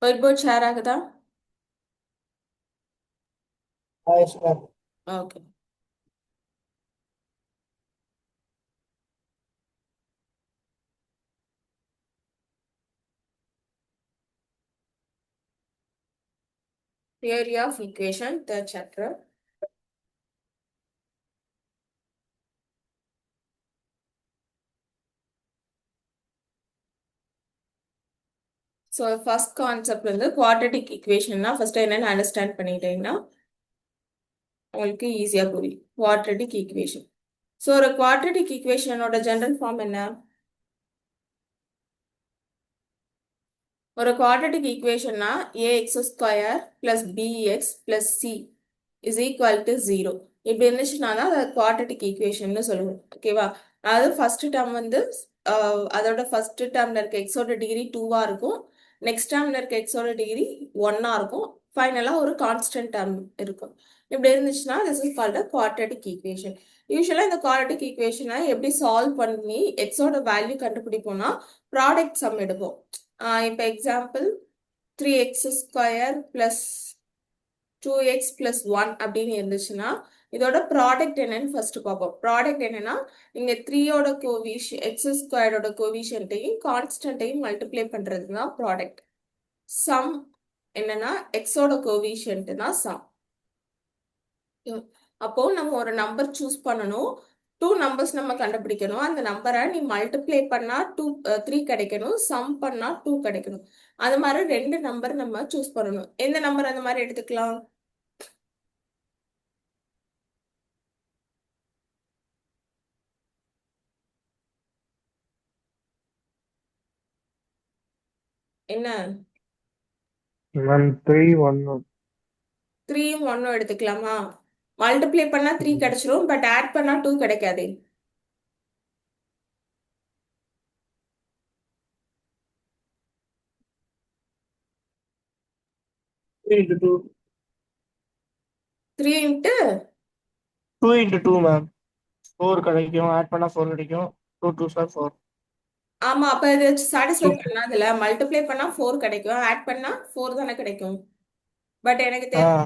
Whiteboard share ஆகுதா? Yes, ma'am. Okay. Theory of equation, third chapter. So first concept வந்து quadratic equationனா first என்னன்னு understand பண்ணிட்டீங்கன்னா உங்களுக்கு ஈஸியா புரியும். Quadratic equation. So ஒரு quadratic equationோட general form என்ன? ஒரு quadratic equationனா ax square plus bx plus c is equal to 0. இப்படி இருந்துச்சுன்னா தான் அதை quadratic equationனு சொல்லுவோம். ஓகேவா? அதாவது ஃபர்ஸ்ட் டேர்ம் வந்து அதோட ஃபர்ஸ்ட் டேர்ம்ல இருக்க எக்ஸோட டிகிரி 2வா இருக்கும். நெக்ஸ்ட் டேர்ம்ல இருக்க எக்ஸோட டிகிரி 1ஆ இருக்கும். ஃபைனலா ஒரு கான்ஸ்டன்ட் டேர்ம் இருக்கும். இப்படி இருந்துச்சுன்னா this is called a quadratic equation. யூஸ்வலா இந்த குவாட்ரட்டிக் ஈக்குவேஷனை எப்படி சால்வ் பண்ணி எக்ஸோட வேல்யூ கண்டுபிடிப்போம்னா ப்ராடக்ட் சம் எடுப்போம். இப்போ example 3x square plus 2x plus 1 அப்படின்னு இருந்துச்சுன்னா இதோட ப்ராடக்ட் என்னன்னு ஃபர்ஸ்ட் பார்ப்போம். ப்ராடக்ட் என்னன்னா இங்க 3யோட கோவிஷன் எக்ஸ் ஸ்கொயரோட கோவிஷன்ட்டையும் கான்ஸ்டன்ட்டையும் மல்டிப்ளை பண்றது தான் ப்ராடக்ட். சம் என்னன்னா எக்ஸோட கோவிஷன்ட் தான் சம். அப்போ நம்ம ஒரு நம்பர் சூஸ் பண்ணணும். 2 நம்பர்ஸ் நம்ம கண்டுபிடிக்கணும். அந்த நம்பரை நீ மல்டிப்ளை பண்ணா 3 கிடைக்கணும், சம் பண்ணா 2 கிடைக்கணும். அது மாதிரி 2 நம்பர் நம்ம சூஸ் பண்ணணும். எந்த நம்பர் அந்த மாதிரி எடுத்துக்கலாம்? என்ன? Ma'am, 3, 1. 3யும் 1ம் எடுத்துக்கலாமா? மல்டிப்ளை பண்ணா 3 கிடைச்சிரும், பட் ஆட் பண்ணா 2 கிடைக்காது. 3 into 2. 3 into 2 into 2, ma'am. 4 கிடைக்கும். ஆட் பண்ணா 4 கிடைக்கும். 2 2s are 4. ஆமா, அப்ப இது சாட்டிஸ்ஃபை 2. பண்ணாதுல. மல்டிப்ளை பண்ணா 4 கிடைக்கும், ஆட் பண்ணா 4 தானே கிடைக்கும். பட் எனக்கு தேவை Ah,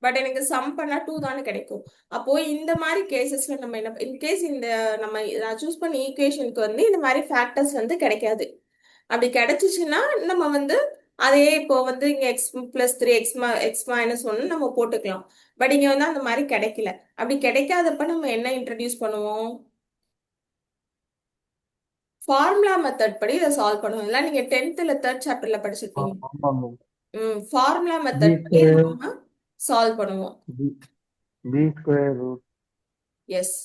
பட் எனக்கு சம் பண்ணா 2 தானே கிடைக்கும். அப்போ இந்த மாதிரி கேசஸ்ல நம்ம என்ன, இன்கேஸ் இந்த நம்ம நான் சூஸ் பண்ண ஈக்குவேஷனுக்கு வந்து இந்த மாதிரி ஃபேக்டர்ஸ் வந்து கிடைக்காது. அப்படி கிடைச்சிச்சுன்னா நம்ம வந்து அதே இப்போ வந்து இங்க எக்ஸ் பிளஸ் 3 எக்ஸ் மைனஸ் 1 நம்ம போட்டுக்கலாம். பட் இங்க வந்து அந்த மாதிரி கிடைக்கல. அப்படி கிடைக்காதப்ப நம்ம என்ன இன்ட்ரடியூஸ் பண்ணுவோம்? ஃபார்முலா மெத்தட் படி இதை சால்வ் பண்ணுவோம். இல்லை நீங்க 10th தேர்ட் சாப்டர்ல படிச்சிருப்பீங்க. ma'am. ஃபார்முலா B மெத்தட் படி square, நம்ம சால்வ் பண்ணுவோம். B square root. Yes,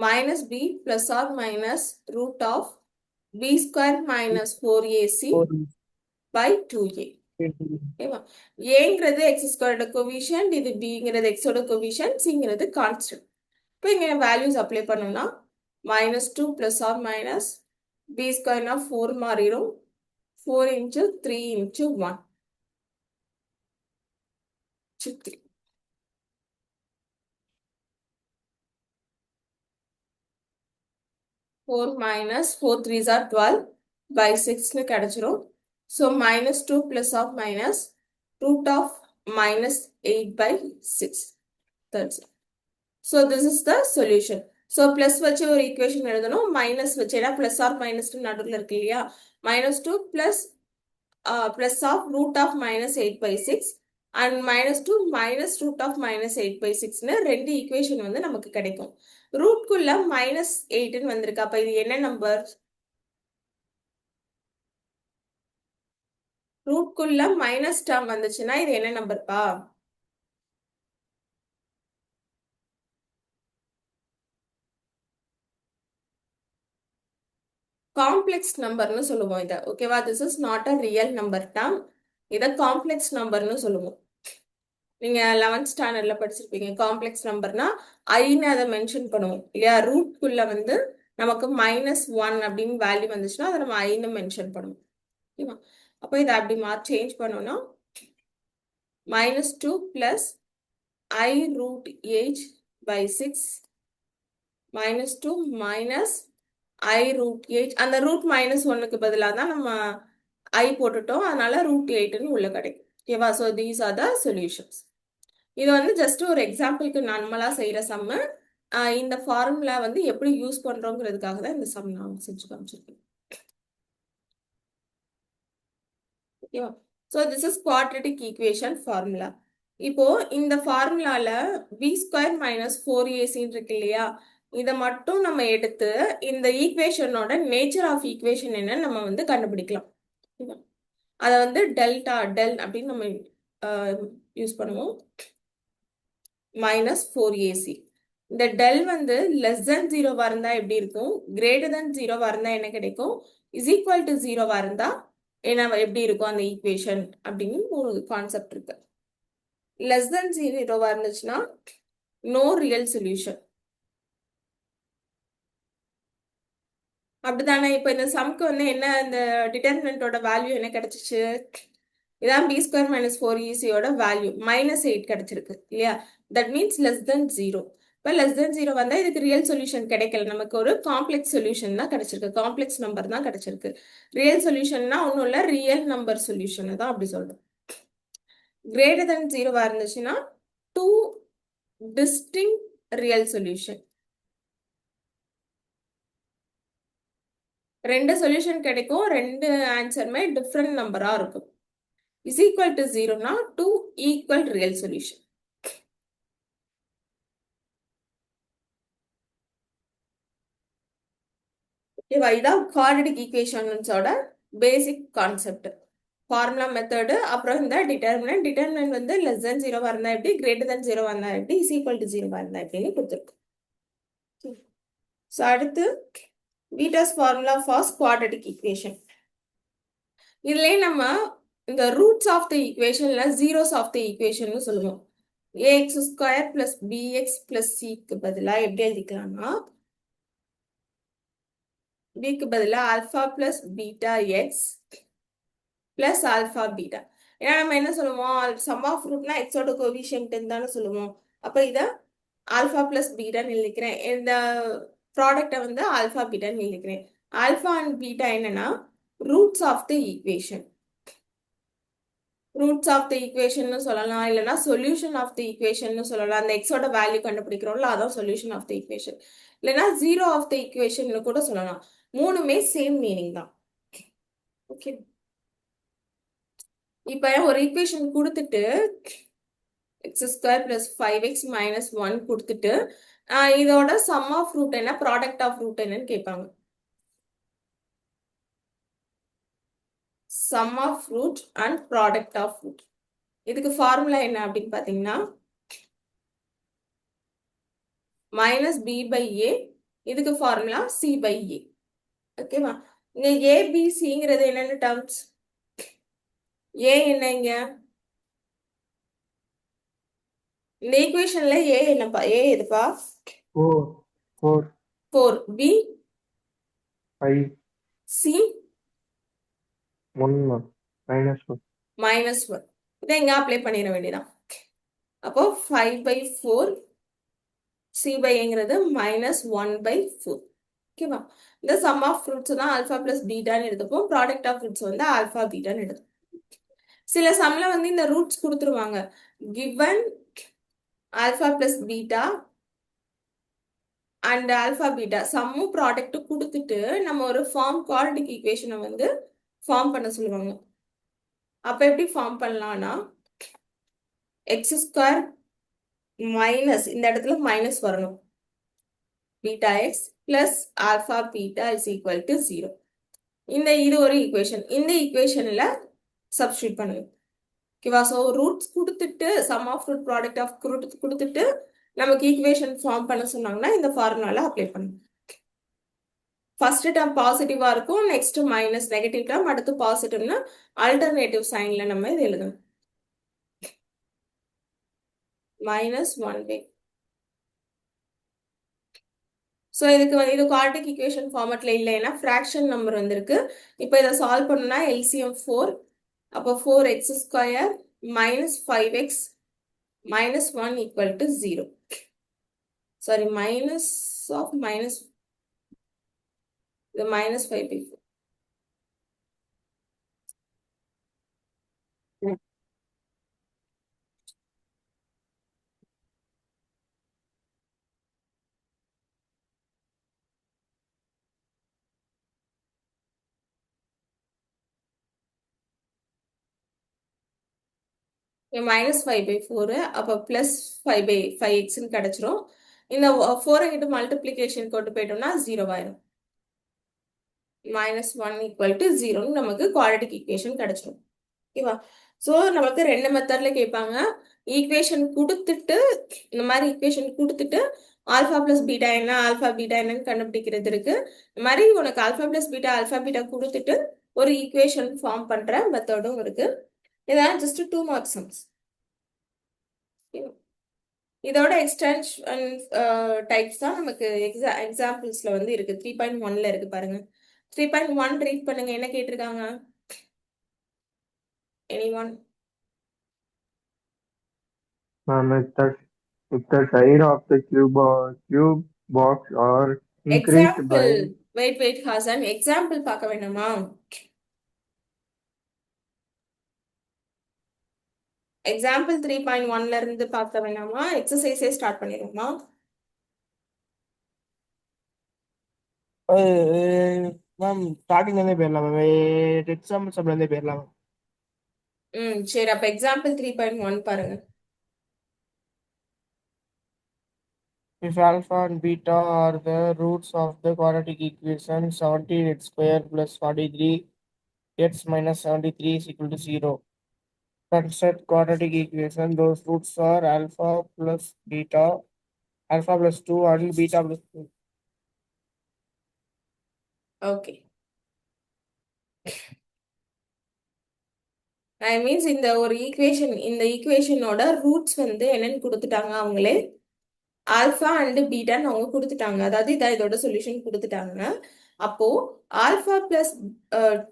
minus b plus or minus root of b square minus 4ac 4 by 2a. into ஓகேவா? ஏங்கிறது எக்ஸ் ஸ்கொயரோட கோவிஷன், இது பிங்கிறது எக்ஸோட கோவிஷன், சிங்கிறது கான்ஸ்டன்ட். இப்போ இங்க வேல்யூஸ் அப்ளை பண்ணோம்னா -2 plus or minus b ஸ்கொயர்னா 4 மாறிடும். 4 into 3 into 1 to 3. 4 minus 4 3s are 12 by 6 னு கிடைச்சிரும். So -2 plus of minus root of -8 by 6. That's it. So this is the solution. So plus வச்சு ஒரு equation எழுதணும், minus வச்சு, ஏன்னா plus or minus நடுவில் இருக்கு இல்லையா? -2 plus of root of -8 by 6 and -2 minus root of -8 by 6 னு ரெண்டு equation வந்து நமக்கு கிடைக்கும். ரூட்குள்ள -8 வந்திருக்கு. அப்ப இது என்ன நம்பர்? ரூட்குள்ள மைனஸ் டேர்ம் வந்துச்சுன்னா இது என்ன நம்பர்ப்பா? காம்ப்ளெக்ஸ் நம்பர்னு சொல்லுவோம் இதை. ஓகேவா? This is not a real number term. இதை காம்ப்ளெக்ஸ் நம்பர்னு சொல்லுவோம். நீங்க 11th ஸ்டாண்டர்ட்ல படிச்சிருப்பீங்க. காம்ப்ளெக்ஸ் நம்பர்னா ஐன்னு அதை மென்ஷன் பண்ணுவோம் இல்லையா? ரூட்குள்ள வந்து நமக்கு -1 அப்படின்னு வேல்யூ வந்துச்சுன்னா அதை நம்ம ஐன்னு மென்ஷன் பண்ணுவோம். ஓகேவா? அப்போ இதை அப்படி சேஞ்ச் பண்ணோம்னா -2 plus I root h by 6 -2 minus I root 8 அந்த ரூட் மைனஸ் ஒன்னுக்கு பதிலாக தான் நம்ம I போட்டுட்டோம், அதனால ரூட் 8ன்னு உள்ள கிடைக்கும். ஓகேவா? So these are the solutions. இது வந்து ஜஸ்ட் ஒரு எக்ஸாம்பிளுக்கு நார்மலா செய்யற சம்மு. இந்த ஃபார்முலா வந்து எப்படி யூஸ் பண்றோங்கிறதுக்காக தான் இந்த சம் நான் செஞ்சு காமிச்சிருக்கேன். ஓகேவா? So this is quadratic equation formula. இப்போ இந்த ஃபார்முலால பி ஸ்கொயர் மைனஸ் 4ac இருக்கு இல்லையா, இதை மட்டும் நம்ம எடுத்து இந்த ஈக்குவேஷனோட நேச்சர் ஆஃப் ஈக்குவேஷன் என்னன்னு நம்ம வந்து கண்டுபிடிக்கலாம். அதை வந்து டெல்டா டெல் அப்படின்னு நம்ம யூஸ் பண்ணுவோம். Minus 4ac. இந்த டெல் வந்து லெஸ் தென் 0வா இருந்தா எப்படி இருக்கும், கிரேட்டர் தென் 0வா இருந்தா என்ன கிடைக்கும், இஸ் ஈக்குவல் டு 0வா இருந்தா என்ன எப்படி இருக்கும் அந்த ஈக்குவேஷன் அப்படின்னு ஒரு கான்செப்ட் இருக்கு. லெஸ் தென் 0வா இருந்துச்சுன்னா நோ ரியல் சொல்யூஷன். அப்படிதானே? இப்போ இந்த சம்க்கு வந்து என்ன, இந்த டிட்டர்மினன்ட்டோட வேல்யூ என்ன கிடைச்சிச்சு, இதான் பி ஸ்கொயர் மைனஸ் 4ac-யோட வேல்யூ -8 கிடைச்சிருக்கு இல்லையா. That means less than 0. இப்போ லெஸ் தென் 0 வந்தா இதுக்கு ரியல் சொல்யூஷன் கிடைக்கல, நமக்கு ஒரு காம்ப்ளெக்ஸ் சொல்யூஷன் தான் கிடைச்சிருக்கு, காம்ப்ளெக்ஸ் நம்பர் தான் கிடைச்சிருக்கு. ரியல் சொல்யூஷன்னா ஒன்றும் இல்லை, ரியல் நம்பர் சொல்யூஷன் தான் அப்படி சொல்றோம். கிரேட்டர் தென் 0வா இருந்துச்சுன்னா டூ டிஸ்டிங் ரியல் சொல்யூஷன். ரெண்டு சொல்யூஷன் கிடைக்கும், ரெண்டு ஆன்சருமே டிஃப்ரெண்ட் நம்பரா இருக்கும். இஸ் ஈக்குவல் டு 0னா டூ ஈக்குவல் ரியல் சொல்யூஷன். இதான் குவாட்ரட்டிக் ஈக்குவேஷன்ஸோட பேசிக் கான்செப்ட். ஃபார்முலா மெத்தடு, அப்புறம் இந்த டிட்டர்மினன்ட். டிட்டர்மினன்ட் வந்து லெஸ் தென் 0வா இருந்தா எப்படி, கிரேட்டர் தென் 0வா இருந்தா எப்படி, இஸ் ஈக்குவல் டு 0வா இருந்தா எப்படின்னு கொடுத்துருக்கு. ஸோ அடுத்து Vieta's formula for quadratic equation. இதுலயே நம்ம இந்த ரூட்ஸ் ஆஃப் த ஈக்குவேஷன்ல ஜீரோஸ் ஆஃப் த ஈக்குவேஷன் சொல்லுவோம். ax square plus bx plus cக்கு பதிலாக எப்படி எழுதிக்கலாம்னா, bக்கு பதிலாக alpha plus beta x plus alpha beta. ஏன்னா நம்ம என்ன சொல்லுவோம், சம் ஆஃப் ரூட்னா எக்ஸோட கோவிஷியன்ட் தானே சொல்லுவோம். அப்போ இதை ஆல்ஃபா பிளஸ் பீட்டான்னு எழுதிக்கிறேன், இந்த ப்ராடக்டை வந்து ஆல்ஃபா பீட்டான்னு எழுதிக்கிறேன். ஆல்ஃபா அண்ட் பீட்டா என்னன்னா roots of the equation. Roots of the equation சொல்லலாம், இல்லைன்னா சொல்யூஷன் ஆஃப் த ஈக்குவேஷன் சொல்லலாம். அந்த எக்ஸோட வேல்யூ கண்டுபிடிக்கிறோம்ல, அதான் சொல்யூஷன் ஆஃப் த ஈக்குவேஷன். இல்லைன்னா ஜீரோ ஆஃப் த ஈக்குவேஷன் கூட சொல்லலாம். மூணுமே சேம் மீனிங் தான். ஓகே, இப்போ ஒரு ஈக்குவேஷன் கொடுத்துட்டு X square plus 5x minus 1 கொடுத்துட்டு இதோட சம் ஆஃப் ரூட் என்ன, ப்ராடக்ட் ஆஃப் ரூட் என்னன்னு கேட்பாங்க. Sum of root and product of root. இதுக்கு ஃபார்முலா என்ன அப்படின்னு பார்த்தீங்கன்னா மைனஸ் பி பை ஏ, இதுக்கு ஃபார்முலா சி பை ஏ. ஓகேவா? இங்க ஏபிசிங்கிறது என்னென்ன டேர்ம்ஸ், ஏ என்னங்க இந்த ஈக்குவேஷன்ல, ஏ என்னப்பா, ஏ எதுப்பா, 4 பி 5 சி -1 இதை இங்க அப்ளை பண்ணிட வேண்டியதான். அப்போ 5/4 சி பைங்கிறது -1/4. ஓகேவா? இந்த சம் ஆஃப் ஃப்ரூட்ஸ் தான் ஆல்ஃபா பிளஸ் பீட்டான்னு எடுத்துப்போம், ப்ராடக்ட் ஆஃப் ஃப்ரூட்ஸ் வந்து ஆல்ஃபா பீட்டான்னு எடுத்துப்போம். சில சம்ல வந்து இந்த ரூட்ஸ் கொடுத்துருவாங்க, given alpha plus beta and alpha beta சம்மும் ப்ராடக்ட்டும் கொடுத்துட்டு நம்ம ஒரு ஃபார்ம் குவாட்ரட்டிக் ஈக்குவேஷனை வந்து ஃபார்ம் பண்ண சொல்லுவாங்க. அப்ப எப்படி ஃபார்ம் பண்ணலாம்னா, எக்ஸ் ஸ்கொயர் மைனஸ், இந்த இடத்துல மைனஸ் வரணும், beta x plus alpha beta is equal to 0. இது ஒரு ஈக்குவேஷன், இந்த ஈக்குவேஷன்ல சப்ஸ்டியூட் பண்ணுங்க. ஓகேவா? ஸோ ரூட்ஸ் கொடுத்துட்டு sum of root product of root கொடுத்துட்டு நமக்கு ஈக்குவேஷன் ஃபார்ம் பண்ண சொன்னாங்கன்னா இந்த ஃபார்முலால அப்ளை பண்ணுங்க. ஃபர்ஸ்ட் டேர்ம் பாசிட்டிவா இருக்கும், நெக்ஸ்ட் மைனஸ் நெகட்டிவ் டேர்ம், அடுத்து பாசிட்டிவ்னா ஆல்டர்னேட்டிவ் சைன்ல நம்ம இது எழுதணும். -1/. ஸோ இதுக்கு வந்து இது குவாட்ரட்டிக் ஈக்குவேஷன் ஃபார்மேட்ல இல்லைன்னா ஃப்ராக்ஷன் நம்பர் வந்திருக்கு. இப்போ இதை சால்வ் பண்ணணும்னா எல்சிஎம் 4. அப்போ 4x square minus 5x minus 1 equal to 0. Sorry, minus of minus இது -5/4. -5/4 அப்போ +5/5xன்னு கிடைச்சிரும். இந்த 4 இங்கிட்டு மல்டிப்ளிகேஷன் கொண்டு போயிட்டோம்னா 0 ஆயிரும். -1 = 0ன்னு நமக்கு குவாட்ரேட்டிக் ஈக்குவேஷன் கிடைச்சிரும். ஓகேவா? ஸோ நமக்கு ரெண்டு மெத்தட்ல கேட்பாங்க. ஈக்குவேஷன் கொடுத்துட்டு இந்த மாதிரி ஈக்குவேஷன் கொடுத்துட்டு ஆல்ஃபா பிளஸ் பீட்டா என்ன ஆல்ஃபா பீட்டா என்னன்னு கண்டுபிடிக்கிறது இருக்கு. இந்த மாதிரி உனக்கு ஆல்ஃபா பீட்டா கொடுத்துட்டு ஒரு ஈக்குவேஷன் ஃபார்ம் பண்ற மெத்தடும் இருக்கு. இதான் ஜஸ்ட் 2 மார்க் சம்ஸ். இதோட எக்ஸ்டென்ஷன் டைப்ஸ் தான் நமக்கு எக்ஸாம்பிள்ஸ்ல வந்து இருக்கு. 3.1ல இருக்கு பாருங்க. 3.1 ரீட் பண்ணுங்க. என்ன கேட்டிருக்காங்க? Anyone? If the side of the cube box are increased by example wait Hassan, example பார்க்க வேண்டாமா? எக்ஸாம்பிள் 3.1ல இருந்து பார்க்க வேண்டாமா? எக்ஸசைஸே ஸ்டார்ட் பண்ணிடுவோமா? மேம் ஸ்டார்டிங்ல இருந்தே போயிடலாம் மேம். எக்ஸாம்பிள்ஸ்ல இருந்தே போயிடலாம். சரி, அப்ப எக்ஸாம்பிள் 3.1 பாருங்க. If alpha and beta are the roots of the quadratic equation 17x square plus 43x minus 73 is equal to 0. Construct quadratic equation. Those roots are alpha plus 2 and beta plus 2. Okay, I means இந்த ஒரு equation, இந்த ஈக்குவேஷனோட roots வந்து என்னன்னு கொடுத்துட்டாங்க அவங்களே. Alpha and பீட்டான்னு அவங்க கொடுத்துட்டாங்க. அதாவது இதான் இதோட சொல்யூஷன் கொடுத்துட்டாங்க. அப்போ alpha plus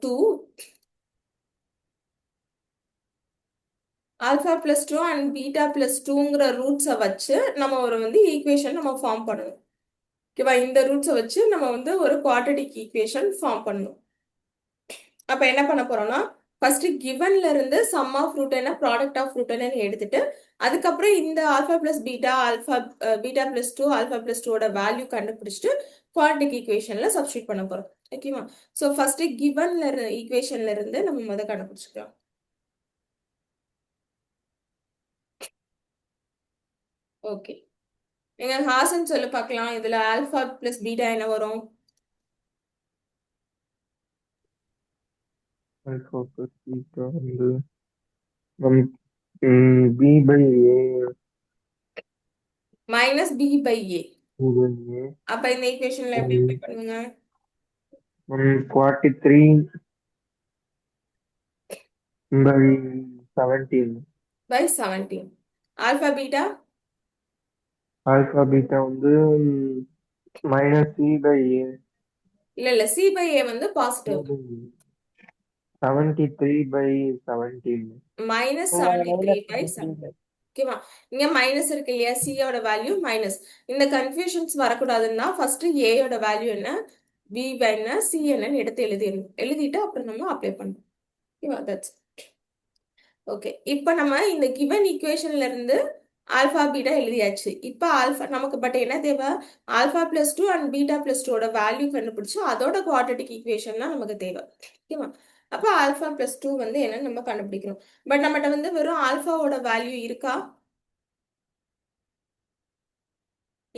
2 and beta plus 2ங்கிற ரூட்ஸை வச்சு நம்ம ஒரு வந்து ஈக்குவேஷன் நம்ம ஃபார்ம் பண்ணணும். ஓகேவா? இந்த ரூட்ஸை வச்சு நம்ம வந்து ஒரு குவாட்ரேட்டிக் ஈக்குவேஷன் ஃபார்ம் பண்ணணும். அப்ப என்ன பண்ண போறோம்னா, ஃபர்ஸ்ட் கிவன்ல இருந்து சம் ஆஃப் ரூட் என்ன ப்ராடக்ட் ஆஃப் ரூட் என்னன்னு எடுத்துட்டு அதுக்கப்புறம் இந்த பீட்டா பிளஸ் 2 ஆல்ஃபா பிளஸ் 2ஓட வேல்யூ கண்டுபிடிச்சிட்டு குவாட்ரேட்டிக் ஈக்குவேஷன்ல சப்ஸ்டியூட் பண்ண போறோம். ஓகேவா? ஸோ ஃபர்ஸ்ட் கிவன்ல ஈக்குவேஷன்ல இருந்து நம்ம முதல் கண்டுபிடிச்சிக்கலாம். ஓகே, எங்க ஹாசன் சொல்லு பார்க்கலாம். இதுல ஆல்ஃபா பிளஸ் பீட்டா என்ன வரும்? Alpha plus beta and b by a minus B by A. b by a அப்ப இந்த ஈக்குவேஷன்ல எப்படி அப்ளை பண்ணுவீங்க? 43 by 17. By 17. Alpha beta Alpha beta வந்து minus c by a. இல்ல சி பை ஏ வந்து positive. 73 by 17. -73/17. ஓகேவா? இங்க மைனஸ் இருக்கு இல்லையா? சியோட வேல்யூ மைனஸ். இந்த கன்ஃபியூஷன்ஸ் வரக்கூடாதுன்னா ஃபர்ஸ்ட் ஏயோட வேல்யூ என்ன, பி என்ன, சி என்னன்னு எடுத்து எழுதிட்டு அப்புறம் நம்ம அப்ளை பண்ணணும். ஓகேவா? That's okay. இப்போ நம்ம இந்த கிவன் ஈக்குவேஷன்ல இருந்து ஆல்ஃபா பீட்டா எழுதியாச்சு. இப்போ ஆல்ஃபா நமக்கு பட் என்ன தேவை? Alpha plus 2 and beta plus 2ஓட வேல்யூ கண்டுபிடிச்சு அதோட குவாட்ரேட்டிக் ஈக்குவேஷன் தான் நமக்கு தேவை. ஓகேவா? அப்போ ஆல்ஃபா பிளஸ் 2 வந்து என்னன்னு நம்ம கண்டுபிடிக்கிறோம். பட் நம்மகிட்ட வந்து வெறும் ஆல்ஃபாவோட வேல்யூ இருக்கா?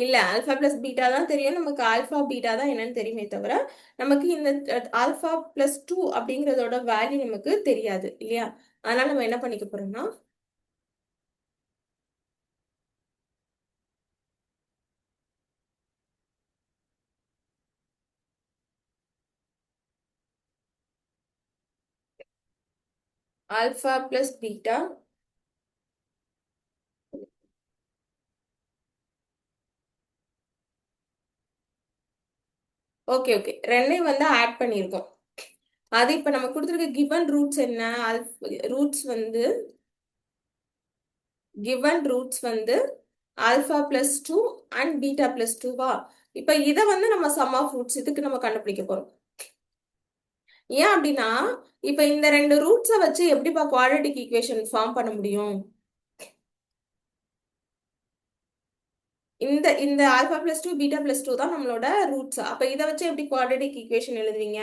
இல்ல, ஆல்ஃபா பிளஸ் பீட்டா தான் தெரியும் நமக்கு. ஆல்ஃபா பீட்டா தான் என்னன்னு தெரியுமே தவிர நமக்கு இந்த ஆல்ஃபா பிளஸ் 2 அப்படிங்கறதோட வேல்யூ நமக்கு தெரியாது இல்லையா? அதனால நம்ம என்ன பண்ணிக்க போறோம்னா, ஆல்ஃபா பிளஸ் பீட்டா ஓகே ரெண்டையும் வந்து ஆட் பண்ணியிருக்கோம். அது இப்ப நம்ம கொடுத்துருக்க கிவன் ரூட்ஸ் என்ன? கிவன் ரூட்ஸ் வந்து alpha plus 2 and beta plus 2வா? இப்ப இதை வந்து நம்ம சம் ஆஃப் ரூட்ஸ் இதுக்கு நம்ம கண்டுபிடிக்க போறோம். ஏன் அப்படின்னா இப்ப இந்த ரெண்டு ரூட்ஸை வச்சு எப்படிப்பா குவாட்ரேட்டிக் ஈக்குவேஷன் ஃபார்ம் பண்ண முடியும்? இந்த இந்த alpha plus two beta plus two தான் நம்மளோட ரூட்ஸ். அப்ப இதை வச்சு எப்படி குவாட்ரேட்டிக் ஈக்குவேஷன் எழுதுவீங்க?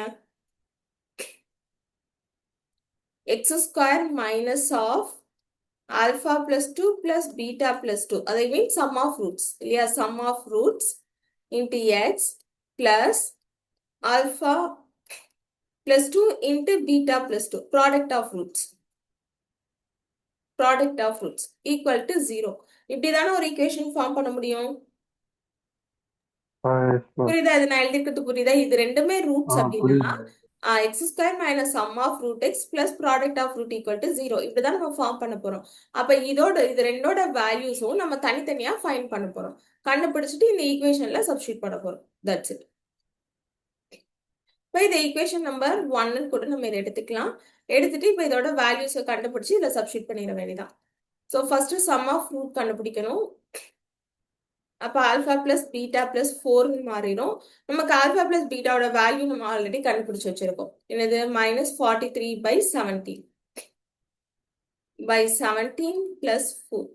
X square minus of alpha plus two plus beta plus two, அதை மீன் சம் ஆஃப் ரூட்ஸ் இல்லையா? Sum of roots into x plus alpha plus 2 into beta plus 2, product of roots equal to 0. இப்படிதானே ஒரு equation form பண்ண முடியும். புரியுதா? இது நான் எழுதிக்கிறது புரியுதா? இது ரெண்டுமே ரூட்ஸ் அப்படின்னா x square minus sum of root x plus product of root equal to 0. இப்படிதான் நம்ம ஃபார்ம் பண்ண போறோம். அப்ப இது ரெண்டோட வேல்யூஸும் நம்ம தனித்தனியா ஃபைண்ட் பண்ண போறோம். கண்டுபிடிச்சிட்டு இந்த ஈக்குவேஷன்ல சப்ஸ்டியூட் பண்ண போறோம். That's it. இப்போ இதை ஈக்குவேஷன் நம்பர் 1 கூட நம்ம இதை எடுத்துக்கலாம். எடுத்துட்டு இப்போ இதோட வேல்யூஸை கண்டுபிடிச்சி இதில் சப்ஸ்டியூட் பண்ணிட வேண்டியதான். So first sum of root கண்டுபிடிக்கணும். அப்போ ஆல்ஃபா பிளஸ் பீட்டா பிளஸ் 4 மாறிடும். நமக்கு ஆல்ஃபா பிளஸ் பீட்டாவோட வேல்யூ நம்ம ஆல்ரெடி கண்டுபிடிச்சி வச்சிருக்கோம். என்னது? -43/17 by 17 plus 4.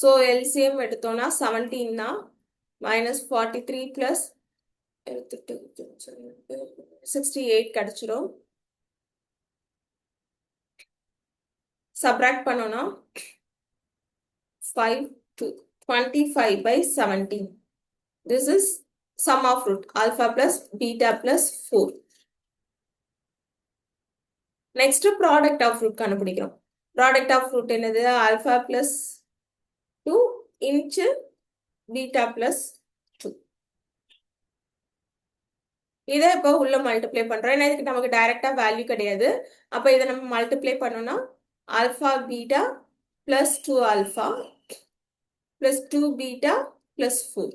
ஸோ எல்சிஎம் எடுத்தோம்னா 17 தான். -43 plus 68 கிடைச்சிரும். சப்ராக்ட் பண்ணோம்னா 25/17. This is sum of root alpha plus beta plus 4. Next product of root கண்டுபிடிக்கிறோம். Product of root என்னது? alpha plus 2 into beta plus 2. இதை இப்போ உள்ள மல்டிப்ளை பண்றோம். ஏன்னா இதுக்கு நமக்கு டைரக்டா வேல்யூ கிடையாது. அப்ப இதை நம்ம மல்டிப்ளை பண்ணோம்னா alpha beta plus 2 alpha plus 2 beta plus 4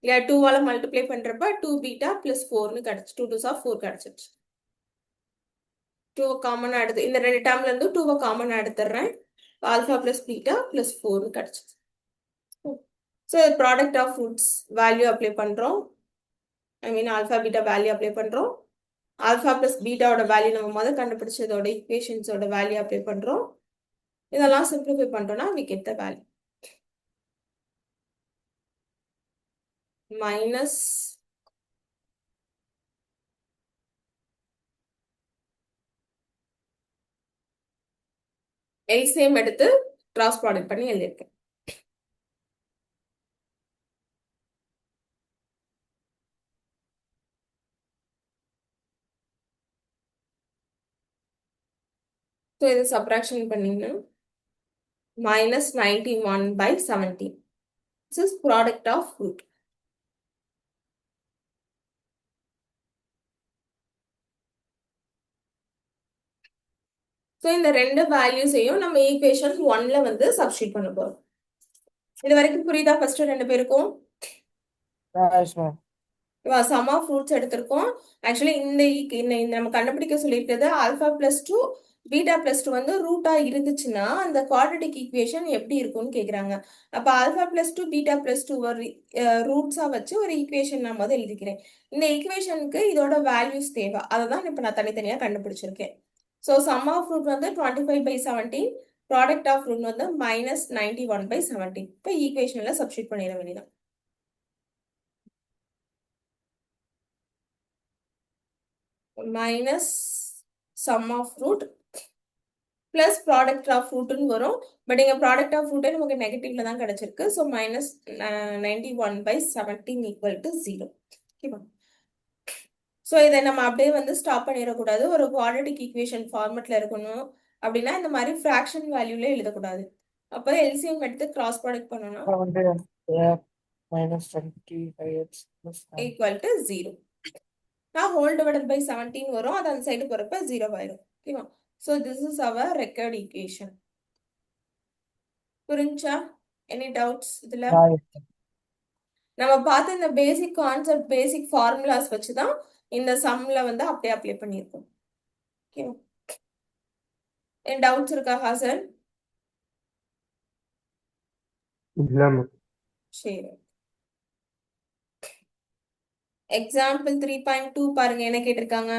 இல்லையா? 2வால மல்டிப்ளை பண்றப்ப 2 பீட்டா பிளஸ் 4னு கிடைச்சு 2 2 4 கிடைச்சிருச்சு. 2 காமன் எடுத்து இந்த ரெண்டு டேர்ம்ல இருந்து 2 காமன் எடுத்துறேன். ஆல்பா பிளஸ் பீட்டா பிளஸ் 4னு கிடைச்சிச்சு. So product of roots value apply பண்றோம். I mean alpha beta value apply பண்றோம். ஆல்பா பிளஸ் பீட்டாவோட வேல்யூ நம்ம முதல் கண்டுபிடிச்சதோட ஈக்குவேஷன்ஸோட வேல்யூ அப்ளை பண்றோம். இதெல்லாம் சிம்பிளிஃபை பண்றோம்னா we get the value. Minus LCM எடுத்து கிராஸ் ப்ராடக்ட் பண்ணி எழுதியிருக்கேன். ஸோ இதை சப்ராக்ஷன் பண்ணீங்கன்னா -91/17. This is product of root. So இந்த ரெண்டு வேல்யூஸையும் நம்ம ஈக்குவேஷன் 1ல வந்து சப்ஸ்டியூட் பண்ண போறோம். இது வரைக்கும் புரியுதா? ஃபர்ஸ்ட் ரெண்டு பேருக்கும் சம் ஆஃப் ரூட்ஸ் எடுத்திருக்கோம். ஆக்சுவலி இந்த நம்ம கண்டுபிடிக்க சொல்லியிருக்கிறது ஆல்பா பிளஸ் 2 பீட்டா பிளஸ் 2 வந்து ரூட்டா இருந்துச்சுன்னா அந்த குவாட்ரேட்டிக் ஈக்குவேஷன் எப்படி இருக்கும்னு கேக்குறாங்க. அப்ப ஆல்பா பிளஸ் 2 பீட்டா பிளஸ் 2 ரூட்ஸா வச்சு ஒரு ஈக்குவேஷன் நான் முதல்ல எழுதிக்கிறேன். இந்த ஈக்குவேஷனுக்கு இதோட வேல்யூஸ் தேவை. அதை தான் இப்ப நான் தனித்தனியா கண்டுபிடிச்சிருக்கேன். ஸோ சம் ஆஃப் ரூட் வந்து 25/17, ப்ராடக்ட் ஆஃப் ரூட் வந்து -91/17. இப்போ ஈக்குவேஷன்ல சப்ஸ்டியூட் பண்ணிட வேண்டியதான். Minus sum of root plus product of ரூட்னு வரும். பட் இங்க ப்ராடக்ட் ஆஃப் ரூட்டே நமக்கு நெகட்டிவ்ல தான் கிடைச்சிருக்கு. So -91/17 equal to 0. ஓகேவா? ஸோ இதை நம்ம அப்படியே வந்து ஸ்டாப் பண்ணிடக்கூடாது. ஒரு குவாட்ரேட்டிக் ஈக்குவேஷன் ஃபார்மெட்ல இருக்கணும் அப்படின்னா இந்த மாதிரி ஃப்ராக்ஷன் வேல்யூல எழுதக்கூடாது. அப்போ எல்சிஎம் எடுத்து கிராஸ் ப்ராடக்ட் பண்ணோம்னா ஈக்குவல் டு 0. நான் ஹோல் டிவைடட் பை 17 வரும். அது அந்த சைடு போறப்ப 0 ஆயிரும். ஓகேவா? So this is our record equation. புரிஞ்சா? எனி டவுட்ஸ் இதுல? நம்ம பார்த்த இந்த பேசிக் கான்செப்ட் பேசிக் ஃபார்முலாஸ் வச்சுதான் இந்த சம்ல வந்து அப்படியே அப்ளை பண்ணியிருக்கோம். ஓகேவா? என் டவுட்ஸ் இருக்கா ஹாசன்? சரி. எக்ஸாம்பிள் 3.2 பாருங்க என்ன கேட்டிருக்காங்க.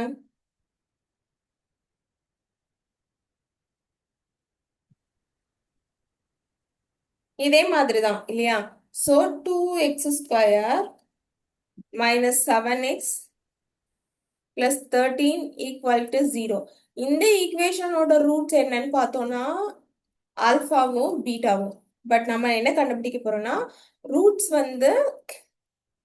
இதே மாதிரி தான் இல்லையா? So 2x² minus 7x plus 13 equal to 0. இந்த ஈக்குவேஷனோட ரூட்ஸ் என்னன்னு பார்த்தோம்னா ஆல்ஃபாவும் பீட்டாவும். பட் நம்ம என்ன கண்டுபிடிக்க போறோம்னா ரூட்ஸ் வந்து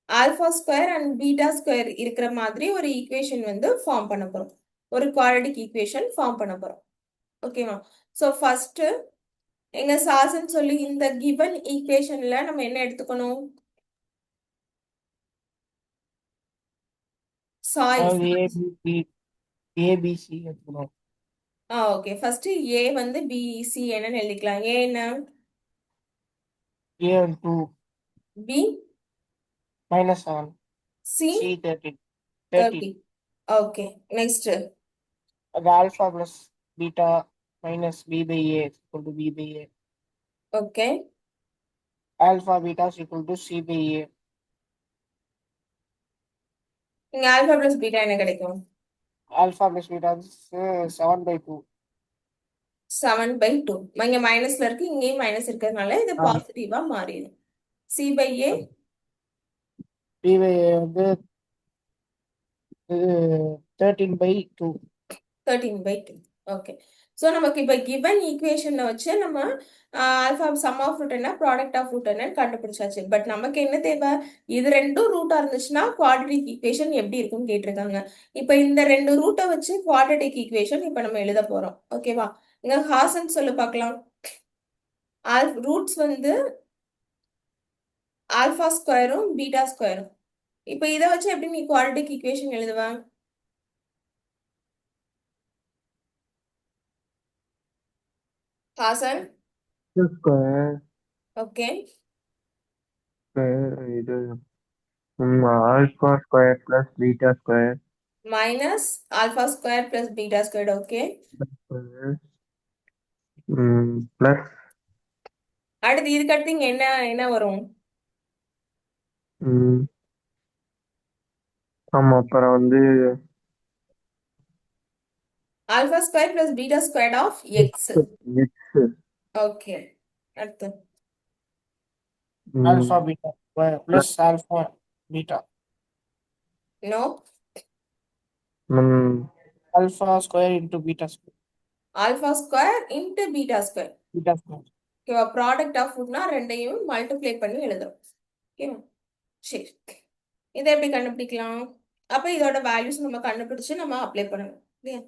alpha square and beta square இருக்கிற மாதிரி ஒரு ஈக்குவேஷன் வந்து ஃபார்ம் பண்ண போறோம். ஒரு குவாட்ரடிக் ஈக்குவேஷன் ஃபார்ம் பண்ண போறோம். ஓகேவா? ஸோ ஃபர்ஸ்ட் எங்க சார்ஸ்ன்னு சொல்லி இந்த கிவன் ஈக்குவேஷன்ல நம்ம என்ன எடுத்துக்கணும்? சாய்ஸ். அதாவது ஏபிசி எடுக்கணும். ஓகே. ஃபர்ஸ்ட் ஏ வந்து பிசி என்னன்னு எழுதிக்கலாம். ஏ என்ன? A and 2 B minus 7 C C 13 30. Okay. Next the alpha plus beta minus B by A is equal to B by A. Okay. Alpha beta is equal to C by A. இங்க alpha plus beta என்ன கிடைக்கும்? Alpha plus beta is 7 by 2. 7/2. இங்க மைனஸ்ல இருக்கு, இங்கேயும் minus இருக்கிறதுனால இது பாசிட்டிவா மாறிடும். C by A B by A வந்து 13 by 2. 13/2. ஓகே. ஸோ நமக்கு இப்போ கிவன் ஈக்குவேஷனை வச்சு நம்ம ஆல்ஃபா சம் ஆஃப் ரூட் என்ன ப்ராடக்ட் ஆஃப் ரூட் என்னன்னு கண்டுபிடிச்சாச்சு. பட் நமக்கு என்ன தேவை? இது ரெண்டும் ரூட்டா இருந்துச்சுன்னா குவாட்ரடிக் ஈக்குவேஷன் எப்படி இருக்கும்னு கேட்டிருக்காங்க. இப்போ இந்த ரெண்டு ரூட்டை வச்சு குவாட்ரடிக் ஈக்குவேஷன் இப்போ நம்ம எழுத போறோம். ஓகேவா? இங்க ஹாசன் சொல்லு பார்க்கலாம். ரூட்ஸ் வந்து ஆல்ஃபா ஸ்கொயரும் பீட்டா ஸ்கொயரும். இப்போ இதை வச்சு எப்படி நீ குவாட்ரடிக் ஈக்குவேஷன் எழுதுவ? ஹாசன். Square okay. இது alpha square plus beta square minus alpha square plus beta square. Okay. Plus அடுத்து இதுக்கு அடுத்து இங்க என்ன என்ன வரும்? ஆமா அப்புறம் வந்து alpha square plus beta square of x. X okay. அடுத்து Alpha beta plus alpha beta. No. Alpha square into beta square. Alpha square into beta square. Beta square. ஓகேவா? ப்ராடக்ட் ஆஃப் ரூட்னா ரெண்டையும் மல்டிப்ளை பண்ணி எழுதுறோம். ஓகேவா? சரி. இதை எப்படி கண்டுபிடிக்கலாம்? அப்போ இதோட வேல்யூஸ் நம்ம கண்டுபிடிச்சு நம்ம அப்ளை பண்ணணும் இல்லையா?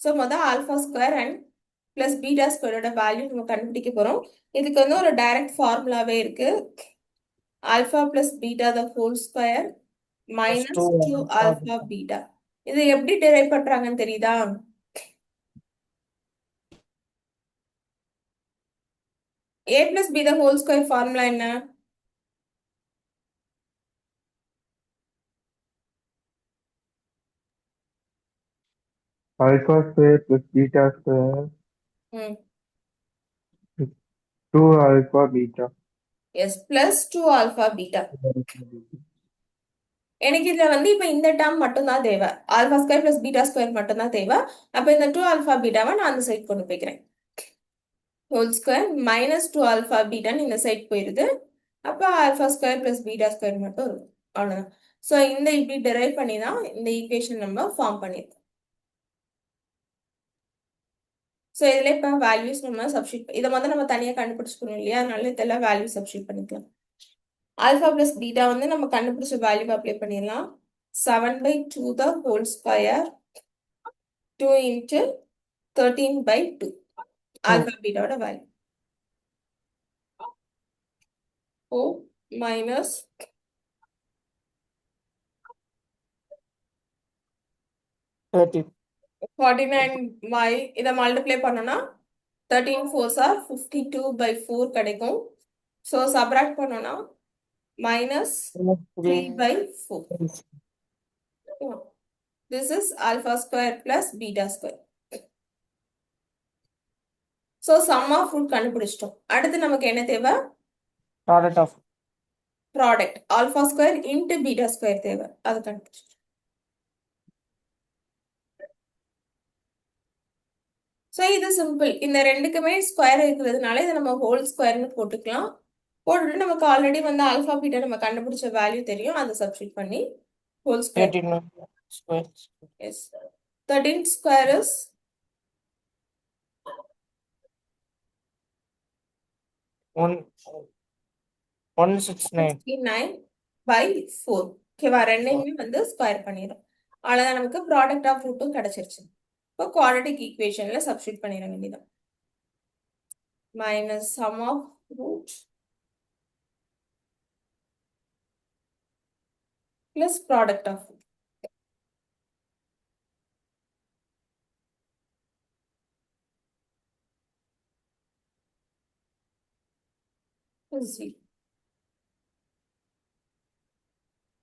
ஸோ மொதல் alpha square and plus beta ஸ்கொயரோட வேல்யூ நம்ம கண்டுபிடிக்க போறோம். இதுக்கு வந்து ஒரு டைரக்ட் ஃபார்முலாவே இருக்கு. Alpha plus beta the whole square minus 2 alpha beta. இது எப்படி டிரைவ் பண்றாங்கன்னு தெரியுதா? A plus B the whole square formula என்ன? Alpha square plus beta square hmm 2 alpha beta. Yes plus 2 alpha beta. எனக்கு இதுல வந்து இப்ப இந்த டேர்ம் மட்டும் தான் தேவை. Alpha square plus beta square மட்டும் தான் தேவை. அப்ப இந்த 2 ஆல்ஃபா பீட்டாவை நான் அந்த சைட் கொண்டு போய்க்கிறேன். ஹோல் ஸ்கொயர் மைனஸ் 2 ஆல்ஃபா பீட்டான்னு இந்த சைட் போயிருது. அப்ப alpha square plus beta square மட்டும் இருக்கும். அவ்வளவுதான். ஸோ இந்த இப்படி டெரைவ் பண்ணி தான் இந்த ஈக்குவேஷன் நம்ம ஃபார்ம் பண்ணியிருக்கோம். ஸோ இதுல இப்போ வேல்யூஸ் நம்ம சப்ஸ்டியூட் இதை வந்து நம்ம தனியாக கண்டுபிடிச்சிக்கணும் இல்லையா? அதனால இதெல்லாம் வேல்யூ சப்ஸ்டியூட் பண்ணிக்கலாம். ஆல்ஃபா பிளஸ் பீட்டா வந்து நம்ம கண்டுபிடிச்ச வேல்யூ அப்ளை பண்ணிடலாம். 7/2 the whole square 2 into 13/2 alpha பீட்டாவோட வேல்யூ 4 மைனஸ் 49 இதை மல்டிப்ளை பண்ணோம்னா 13 4s are 52/4 கிடைக்கும். ஸோ சப்ராக்ட் பண்ணோம்னா minus 3/4. This is alpha square plus beta square. So sum of root கண்டுபிடிச்சிட்டோம். அடுத்து நமக்கு என்ன தேவை? Product of product alpha square into beta square தேவை, அது கண்டுபிடிச்சு. ஸோ இது சிம்பிள். இந்த ரெண்டுக்குமே ஸ்கொயர் இருக்கிறதுனால இதை நம்ம ஹோல் ஸ்கொயர்னு போட்டுக்கலாம். போட்டுட்டு நமக்கு ஆல்ரெடி வந்து ஆல்ஃபா பீட்டா நம்ம கண்டுபிடிச்ச வேல்யூ தெரியும், அதை சப்ஸ்டிட் பண்ணி whole square. 13 square. Yes, 13 square is 169. 69/4. ஓகேவா, ரெண்டையுமே வந்து ஸ்கொயர் பண்ணிடும். அவ்வளோதான், நமக்கு ப்ராடக்ட் ஆஃப் ரூட்டும் கிடைச்சிருச்சு. இப்போ குவாட்ரட்டிக் ஈக்குவேஷன்ல சப்ஸ்டிட் பண்ணிட வேண்டியதான். Minus sum of root plus product of root.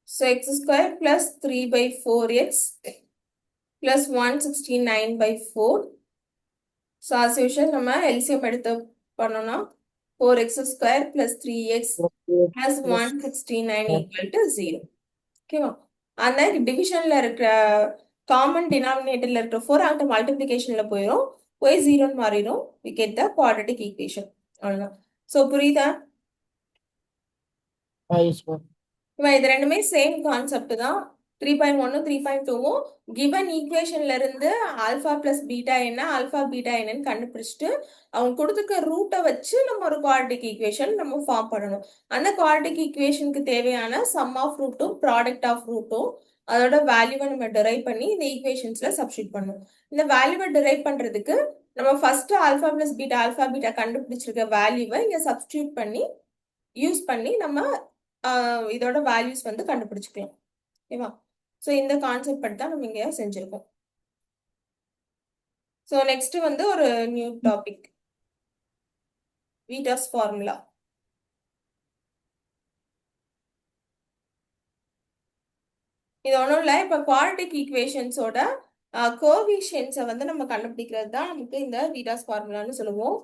So x square plus 3/4x plus 169/4. So as usual நம்ம LCM எடுத்து பண்ணோம்னா 4x square plus 3x plus 169 equal to 0. ஓகேவா, அந்த டிவிஷன்ல இருக்கிற காமன் டினாமினேட்டர்ல இருக்கிற 4 அங்க மல்டிபிளிகேஷன்ல போயிடும், போய் 0ன்னு மாறிடும். we get the quadratic equation. அவ்வளவுதான். ஸோ புரியுதா? இது ரெண்டுமே சேம் கான்செப்ட் தான். 3.1 3.2 கிவன் ஈக்குவேஷன்ல இருந்து ஆல்பா பிளஸ் பீட்டா என்ன ஆல்பா பீட்டா என்னன்னு கண்டுபிடிச்சிட்டு அவங்க கொடுத்துக்க ரூட்டை வச்சு நம்ம ஒரு குவாட்ரிக் ஈக்குவேஷன் நம்ம ஃபார்ம் பண்ணணும். அந்த குவாட்ரிக் ஈக்குவேஷனுக்கு தேவையான சம் ஆஃப் ரூட்டும் ப்ராடக்ட் ஆஃப் ரூட்டும் அதோட வேல்யூவை நம்ம டிரைவ் பண்ணி இந்த ஈக்குவேஷன்ஸ்ல சப்ஸ்டிட் பண்ணணும். இந்த வேல்யூவை டிரைவ் பண்றதுக்கு நம்ம ஃபர்ஸ்ட் ஆல்பா பிளஸ் பீட்டா கண்டுபிடிச்சிருக்க வேல்யூவை இங்க சப்ஸ்டியூட் பண்ணி யூஸ் பண்ணி நம்ம இதோட வேல்யூஸ் வந்து கண்டுபிடிச்சிக்கலாம். ஓகேவா, ஸோ இந்த கான்செப்ட் படி தான் நம்ம இங்கே செஞ்சிருக்கோம். ஸோ நெக்ஸ்ட் வந்து ஒரு நியூ டாபிக், வீட்டாஸ் ஃபார்முலா. இது ஒன்றும் இல்லை, இப்போ குவாட்ரிக் ஈக்குவேஷன்ஸோட கோஎஃபிஷியன்ட்ஸை வந்து நம்ம கண்டுபிடிக்கிறது தான் நமக்கு இந்த வீட்டாஸ் ஃபார்முலான்னு சொல்லுவோம்.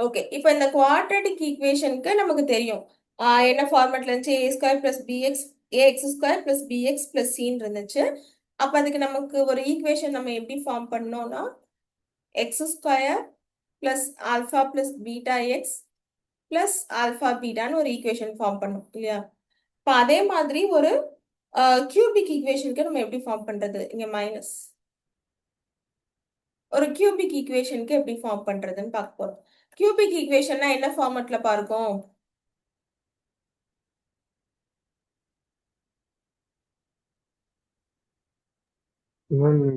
ஓகே, இப்போ இந்த குவாட்ரட்டிக் ஈக்குவேஷனுக்கு நமக்கு தெரியும் என்ன ஃபார்மேட்ல இருந்துச்சு, A square plus B X A X square plus B X plus சின்னு இருந்துச்சு. அப்போ அதுக்கு நமக்கு ஒரு ஈக்குவேஷன் நம்ம எப்படி ஃபார்ம் பண்ணோம்னா x square plus alpha plus beta x plus alpha பீட்டான்னு ஒரு ஈக்குவேஷன் ஃபார்ம் பண்ணோம் இல்லையா. இப்போ அதே மாதிரி ஒரு கியூபிக் ஈக்குவேஷனுக்கு நம்ம எப்படி ஃபார்ம் பண்றது, இங்க மைனஸ் ஒரு கியூபிக் ஈக்குவேஷனுக்கு எப்படி ஃபார்ம் பண்றதுன்னு பார்க்க போறோம். கியூபிக் ஈக்குவேஷன்னா என்ன ஃபார்மட்ல பார்க்கும்,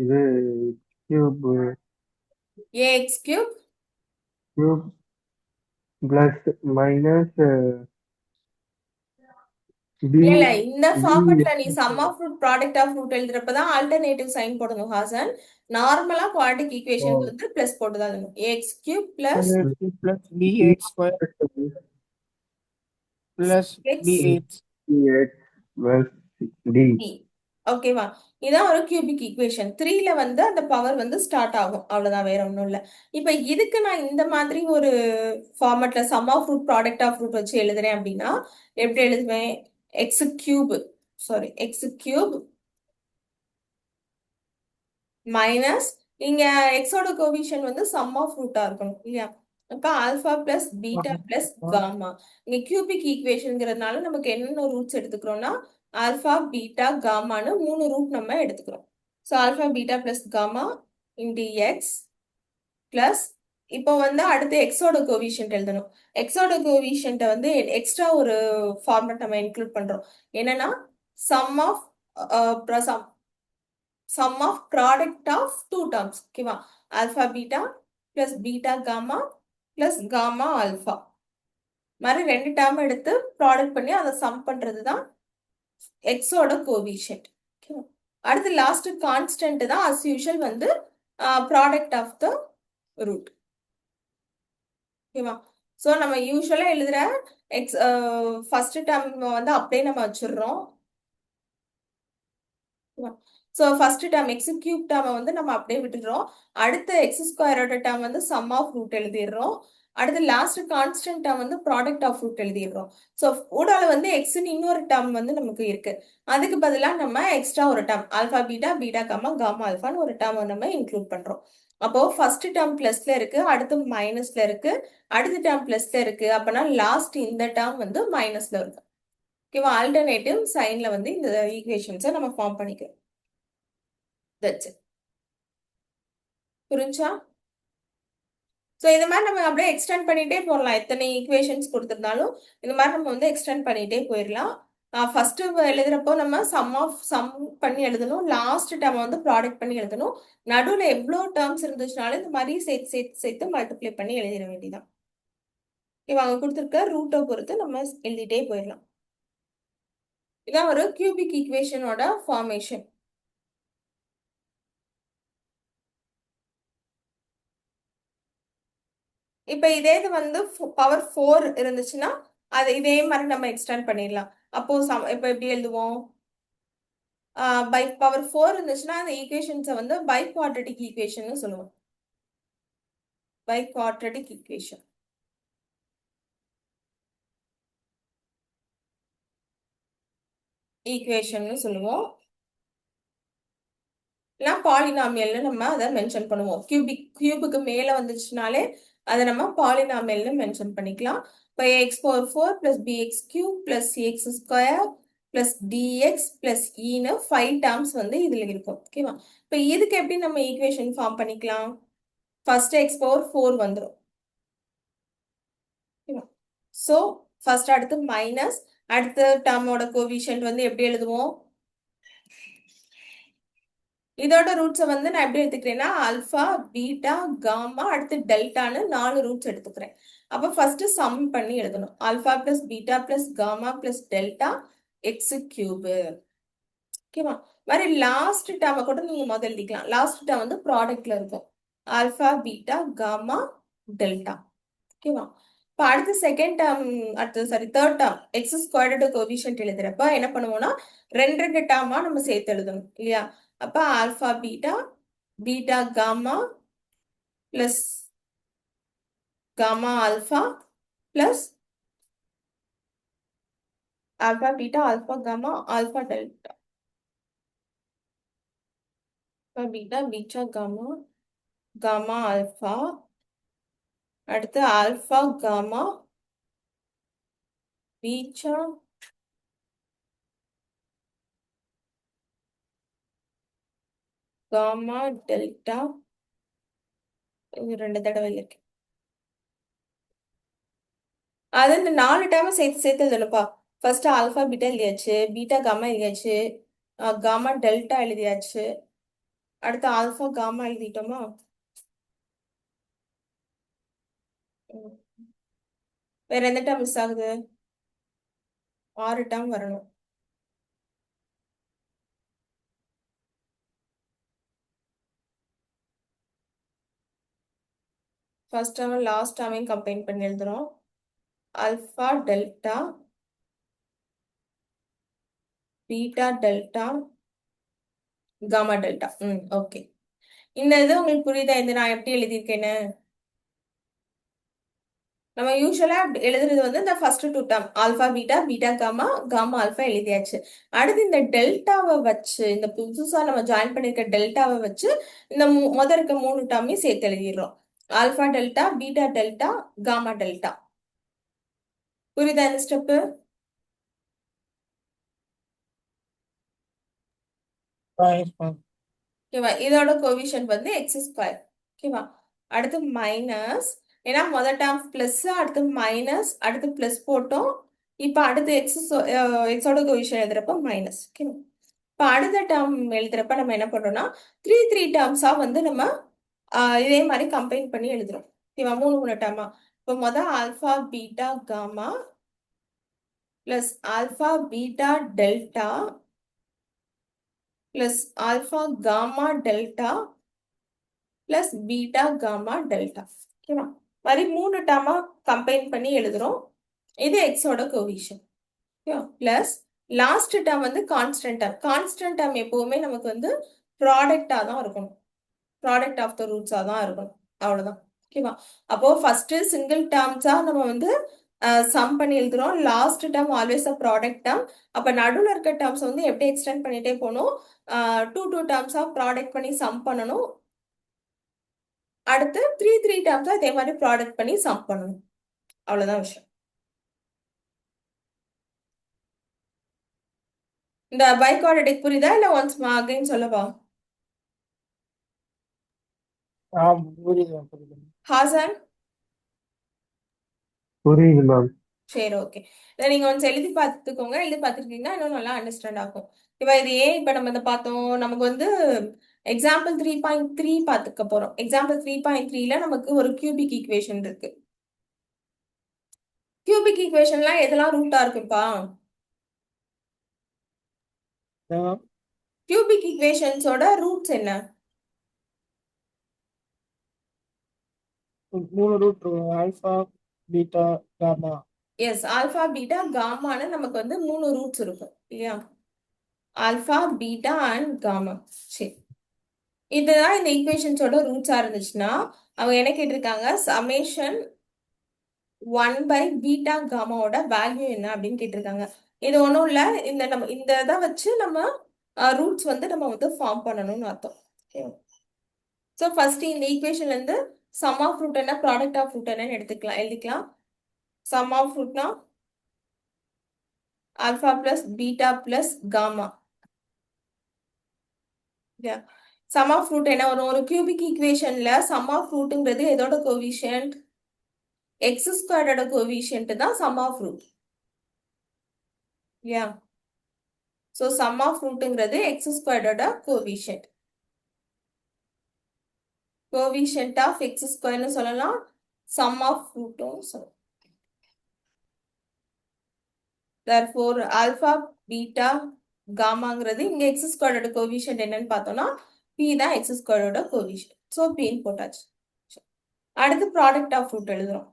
இது cube A X cube cube plus minus இல்ல இந்த ஃபார்மட்ல நீ sum of root product of root எழுதுறப்பதான் ஆல்டர்னேட்டிவ் சைன் போடணும் ஹாசன். நார்மலா குவாட்ரிக் ஈக்குவேஷனுக்கு வந்து பிளஸ் போட்டுதான் எழுதணும். A X cube plus plus bx square plus bx. Plus D. ஓகேவா, இதான் ஒரு கியூபிக் ஈக்குவேஷன். 3ல வந்து அந்த பவர் வந்து ஸ்டார்ட் ஆகும், அவ்வளவுதான், வேற ஒன்றும் இல்லை. இப்போ இதுக்கு நான் இந்த மாதிரி ஒரு ஃபார்மட்ல sum of root product of root வச்சு எழுதுறேன் அப்படின்னா எப்படி எழுதுவேன், எக்ஸ் கியூப் மைனஸ் இங்க எக்ஸோட கோவிஷன் வந்து சம் ஆஃப் ரூட்டா இருக்கணும் இல்லையா. அப்ப alpha plus beta plus gamma. இங்க கியூபிக் ஈக்குவேஷன்ங்கிறதுனால நமக்கு என்னென்ன ரூட்ஸ் எடுத்துக்கிறோம்னா ஆல்பா பீட்டா காமான்னு 3 ரூட் நம்ம எடுத்துக்கிறோம். So alpha beta plus gamma into x plus இப்போ வந்து அடுத்து எக்ஸோட கோவிஷன்ட் எழுதணும். எக்ஸோட கோவிஷன்ட்டை வந்து எக்ஸ்ட்ரா ஒரு ஃபார்மட் நம்ம இன்க்ளூட் பண்றோம். என்னன்னா sum of product of 2 terms. ஓகேவா, alpha beta plus beta gamma plus gamma alpha மாதிரி 2 டேர்ம் எடுத்து ப்ராடக்ட் பண்ணி அதை சம் பண்றது தான் எக்ஸோட கோவிஷன்ட். அடுத்து லாஸ்ட் கான்ஸ்டன்ட் தான் அஸ் யூஷுவல் வந்து ப்ராடக்ட் ஆஃப் த ரூட். ஓகேவா, ஸோ நம்ம யூஸ்வலா எழுதுற எக்ஸ் ஃபர்ஸ்ட் டேர்ம் வந்து அப்படியே நம்ம வச்சிடுறோம். So first term X cube டேர்மை வந்து நம்ம அப்படியே விட்டுடுறோம். அடுத்த எக்ஸ் ஸ்கொயரோட டேர்ம் வந்து சம் ஆஃப் ரூட் எழுதிடுறோம். அடுத்து லாஸ்ட் கான்ஸ்டன்ட் டேர்ம் வந்து ப்ராடக்ட் ஆஃப் ரூட் எழுதிடுறோம். ஸோ ஊடால வந்து எக்ஸ்ன்னு இன்னொரு டேர்ம் வந்து நமக்கு இருக்கு. அதுக்கு பதிலாக நம்ம எக்ஸ்ட்ரா ஒரு term alpha beta beta gamma gamma ஆல்ஃபான்னு ஒரு டேர்ம் நம்ம இன்க்ளூட் பண்றோம். அப்போ ஃபர்ஸ்ட் டேர்ம் பிளஸ்ல இருக்கு, அடுத்து மைனஸ்ல இருக்கு, அடுத்த டேர்ம் பிளஸ்ல இருக்கு. அப்பனா லாஸ்ட் இந்த டேர்ம் வந்து மைனஸ்ல இருக்கும். ஓகேவா? ஆல்டர்னேட்டிவ் சைன்ல வந்து இந்த ஈக்குவேஷன்ஸை நம்ம ஃபார்ம் பண்ணிக்கிறோம். That's it. புரிஞ்சா? ஸோ இந்த மாதிரி நம்ம அப்படியே எக்ஸ்டெண்ட் பண்ணிட்டே போகலாம். எத்தனை ஈக்குவேஷன்ஸ் கொடுத்துருந்தாலும் இந்த மாதிரி நம்ம வந்து எக்ஸ்டெண்ட் பண்ணிட்டே போயிடலாம். ஃபர்ஸ்ட் எழுதுறப்போ நம்ம சம் பண்ணி எழுதணும். லாஸ்ட் டேர்ம் வந்து ப்ராடக்ட் பண்ணி எழுதணும். நடுவில் எவ்வளோ டேர்ம்ஸ் இருந்துச்சுனாலும் இந்த மாதிரி சேர்த்து சேர்த்து சேர்த்து மல்டிப்ளை பண்ணி எழுதிட வேண்டியதான். ஓகேவா? அவங்க கொடுத்துருக்க ரூட்டை பொறுத்து நம்ம எழுதிட்டே போயிடலாம். இதான் ஒரு கியூபிக் ஈக்குவேஷனோட ஃபார்மேஷன். இப்போ இதே இது வந்து பவர் 4 இருந்துச்சுன்னா அது இதே மாதிரி நம்ம எக்ஸ்டெண்ட் பண்ணிடலாம். அப்போ இப்போ எப்படி எழுதுவோம்? பை பவர் 4 இருந்துச்சுன்னா அந்த ஈக்குவேஷன்ஸை வந்து பை குவாட்ரட்டிக் ஈக்குவேஷன் சொல்லுவோம். பை குவாட்ரட்டிக் ஈக்குவேஷன் சொல்லுவோம். இல்லைனா பாலினாமியல்னு நம்ம அதை மென்ஷன் பண்ணுவோம். கியூபுக்கு மேலே வந்துச்சுனாலே அதை நம்ம பாலினாமியல்னு மென்ஷன் பண்ணிக்கலாம். இப்போ x power 4 plus B X cube plus C X square plus D X plus ஈன்னு 5 டேர்ம்ஸ் வந்து இதில் இருக்கும். ஓகேவா? இப்போ இதுக்கு எப்படி நம்ம ஈக்குவேஷன் ஃபார்ம் பண்ணிக்கலாம்? ஃபர்ஸ்ட் எக்ஸ் பவர் 4 வந்துடும். ஓகேவா? ஸோ ஃபர்ஸ்ட் அடுத்து மைனஸ், அடுத்த டேர்மோட கோவிஷன்ட் வந்து எப்படி எழுதுவோம்? இதோட ரூட்ஸை வந்து நான் எப்படி எடுத்துக்கிறேன்னா ஆல்ஃபா பீட்டா காமா அடுத்து டெல்டான்னு 4 ரூட்ஸ் எடுத்துக்கிறேன். அப்போ ஃபர்ஸ்ட் சம் பண்ணி எழுதணும். Alpha plus beta plus gamma plus delta x cube. ஓகேவா? மாதிரி லாஸ்ட் டேர்மை கூட நீங்க முதல்ல எழுதிக்கலாம். லாஸ்ட் டேர்ம் வந்து ப்ராடக்ட்ல இருக்கும். Alpha beta gamma delta. ஓகேவா? இப்போ அடுத்து second term third term x squared coefficient எழுதுறப்ப என்ன பண்ணுவோம்னா ரெண்டு டேர்மா நம்ம சேர்த்து எழுதணும் இல்லையா? அப்போ alpha beta beta gamma plus gamma alpha plus alpha beta alpha gamma alpha delta. Beta beta gamma gamma alpha அடுத்து alpha gamma beta gamma delta. இது 2 தடவை இருக்கு. அது இந்த 4 டேர்மை சேர்த்து சேர்த்து எழுதணும்ப்பா. ஃபர்ஸ்ட் ஆல்ஃபா பீட்டா எழுதியாச்சு, பீட்டா காமா எழுதியாச்சு, காமா டெல்டா எழுதியாச்சு, அடுத்து ஆல்ஃபா காமா எழுதிட்டோமா? வேற எந்த டேர்ம் மிஸ் ஆகுது? 6 டேர்ம் வரணும். ஃபர்ஸ்ட் டேர்ம் லாஸ்ட் டேர்மையும் கம்பைன் பண்ணி எழுதுறோம். Alpha delta beta delta gamma delta. Okay. இந்த இது உங்களுக்கு புரியுதா? இந்த நான் எப்படி எழுதியிருக்கேன்னு? நம்ம யூஸ்வலா எழுதுறது வந்து இந்த first 2 term alpha beta beta gamma gamma alpha எழுதியாச்சு. அடுத்து இந்த டெல்டாவை வச்சு இந்த புதுசா நம்ம ஜாயின் பண்ணிருக்க டெல்டாவை வச்சு இந்த முதல் இருக்க 3 டேர்மையும் சேர்த்து எழுதிடுறோம். Alpha delta beta delta gamma delta. புரியுதா இந்த ஸ்டெப்பு? ஓகேவா? இதோட கோவிஷன் வந்து எக்ஸ் ஸ்கொயர். ஓகேவா? அடுத்து மைனஸ், ஏன்னா முதல் டேர்ம் பிளஸ் அடுத்து மைனஸ் அடுத்து பிளஸ் போட்டோம். இப்போ அடுத்து எக்ஸோட கோவிஷன் எழுதுறப்ப மைனஸ். ஓகேவா? இப்போ அடுத்த டேர்ம் எழுதுறப்ப நம்ம என்ன பண்றோம்னா 3 டேர்ம்ஸா வந்து நம்ம இதே மாதிரி கம்பைன் பண்ணி எழுதுறோம். ஓகேவா? 3 டேர்மா. இப்போ முதல் alpha beta gamma plus alpha beta delta plus alpha gamma delta plus beta gamma delta. ஓகேவா? மாதிரி 3 டேர்மா கம்பைன் பண்ணி எழுதுறோம். இது எக்ஸோட கோவிஷன். ஓகேவா? பிளஸ் லாஸ்ட் டேர்ம் வந்து கான்ஸ்டன்ட் டேர்ம். கான்ஸ்டன்ட் டேர்ம் எப்பவுமே நமக்கு வந்து ப்ராடக்டா தான் இருக்கணும். ப்ராடக்ட் ஆஃப் த ரூட்ஸா தான் இருக்கணும். அவ்வளவுதான். ஓகேவா? அப்போ ஃபர்ஸ்ட் சிங்கிள் டேர்ம்ஸா நம்ம வந்து சம் பண்ணி எழுதுறோம். Last term always a product term. அப்ப நடுவுல இருக்க டேர்ம்ஸ் வந்து எப்படி எக்ஸ்டெண்ட் பண்ணிட்டே போகணும்? டூ டேர்ம்ஸா ப்ராடக்ட் பண்ணி சம் பண்ணணும். அடுத்து த்ரீ டேர்ம்ஸா இதே மாதிரி ப்ராடக்ட் பண்ணி சம் பண்ணணும். அவ்வளவுதான் விஷயம். இந்த பைக்வாட்ரடிக் புரியுதா இல்ல ஒன்ஸ் அகைன் சொல்லவா? புரியுது புரியுது. ஹாசன் புரியுது மேம். சரி, ஓகே. இதை நீங்க ஒன்ஸ் எழுதி பார்த்துக்கோங்க. எழுதி பார்த்துருக்கீங்கன்னா இன்னும் நல்லா அண்டர்ஸ்டாண்ட் ஆகும். இப்போ இது ஏன் இப்போ நம்ம இதை பார்த்தோம்? நமக்கு வந்து எக்ஸாம்பிள் 3.3 பார்த்துக்க போறோம். எக்ஸாம்பிள் 3.3ல நமக்கு ஒரு கியூபிக் ஈக்குவேஷன் இருக்கு. கியூபிக் ஈக்குவேஷன்லாம் எதெல்லாம் ரூட்டா இருக்குப்பா? கியூபிக் ஈக்குவேஷன்ஸோட ரூட்ஸ் என்ன? 3 ரூட் இருக்கும். Alpha, beta, gamma. Yes, alpha beta காமான்னு நமக்கு வந்து 3 ரூட்ஸ் இருக்கும் இல்லையா? Alpha beta and gamma. சரி, இதுதான் இந்த ஈக்குவேஷன்ஸோட ரூட்ஸா இருந்துச்சுன்னா அவங்க என்ன கேட்டிருக்காங்க? சமேஷன் 1 பீட்டா காமாவோட வேல்யூ என்ன அப்படின்னு கேட்டிருக்காங்க. இது ஒன்றும் இல்லை, நம்ம இந்த இதை வச்சு நம்ம ரூட்ஸ் வந்து நம்ம வந்து ஃபார்ம் பண்ணணும்னு அர்த்தம். ஸோ ஃபர்ஸ்ட் இந்த ஈக்குவேஷன்ல இருந்து சம் ஆஃப் ரூட் என்ன, ப்ராடக்ட் ஆஃப் ரூட் என்னன்னு எழுதிக்கலாம். சம் ஆஃப் ரூட்னா alpha plus beta plus gamma. Sum of root என்ன வரும்? ஒரு கியூபிக் ஈக்குவேஷன்ல சம் ஆஃப் ரூட்டுங்கிறது எதோட கோவிஷியன்ட்? எக்ஸ் ஸ்கொயரோட கோவிஷியன்ட் தான் sum of root. Yeah, so sum of ரூட்டுங்கிறது எக்ஸ் ஸ்கொயரோட கோவிஷியன்ட். கோவிஷியன்ட் ஆஃப் எக்ஸ் ஸ்கொயர்னு சொல்லலாம், சம் ஆஃப் ரூட்டும் சொல்லலாம். therefore ஆல்பா பீட்டா காமாங்கிறது இங்க எக்ஸ் ஸ்கொயரோட கோவிஷியன்ட் என்னன்னு பார்த்தோம்னா பி தான் எக்ஸ் ஸ்கொயரோட கோவிஷியன்ட். ஸோ பின்னு போட்டாச்சு. அடுத்து ப்ராடக்ட் ஆஃப் ரூட் எழுதுறோம்.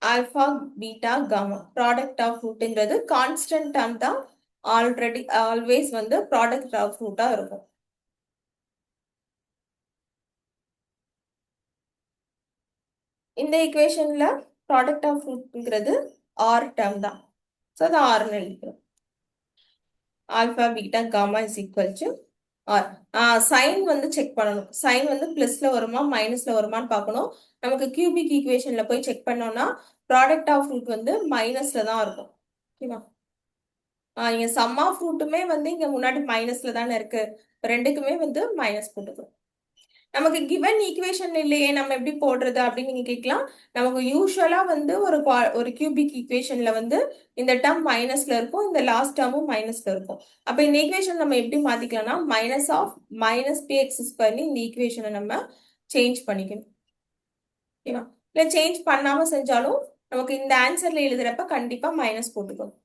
Alpha beta gamma product of ரூட்டுங்கிறது கான்ஸ்டன்ட் டேர்ம் தான், ஆல்ரெடி ஆல்வேஸ் வந்து ப்ராடக்ட் ஆஃப் ரூட்டா இருக்கும். இந்த ஈக்குவேஷன்ல ப்ராடக்ட் ஆஃப் ரூட்ங்கிறது ஆர் டேர்ம் தான். ஸோ அது ஆர்னு எழுதிக்கிறோம். Alpha beta gamma is equal to R. Sign வந்து செக் பண்ணணும். சைன் வந்து பிளஸ்ல வருமா மைனஸ்ல வருமான்னு பார்க்கணும். நமக்கு கியூபிக் ஈக்குவேஷன்ல போய் செக் பண்ணோம்னா ப்ராடக்ட் ஆஃப் ரூட் வந்து மைனஸ்ல தான் இருக்கும். ஓகேவா? இங்க சம் ஆஃப் ரூட்டுமே வந்து இங்க முன்னாடி மைனஸ்ல தானே இருக்கு. ரெண்டுக்குமே வந்து மைனஸ் போட்டுக்கிறோம். நமக்கு கிவன் ஈக்குவேஷன் இல்லையே, நம்ம எப்படி போடுறது அப்படின்னு நீங்க கேட்கலாம். நமக்கு யூஸ்வலா வந்து ஒரு கியூபிக் ஈக்குவேஷன்ல வந்து இந்த டேர்ம் மைனஸ்ல இருக்கும், இந்த லாஸ்ட் டேர்மும் மைனஸ்ல இருக்கும். அப்ப இந்த ஈக்குவேஷன் நம்ம எப்படி மாத்திக்கலாம்னா minus of minus B x ஸ்கொயர்னு இந்த ஈக்குவேஷனை நம்ம சேஞ்ச் பண்ணிக்கணும். ஓகேவா? இல்லை சேஞ்ச் பண்ணாம செஞ்சாலும் நமக்கு இந்த ஆன்சர்ல எழுதுறப்ப கண்டிப்பா மைனஸ் போட்டுக்கணும்.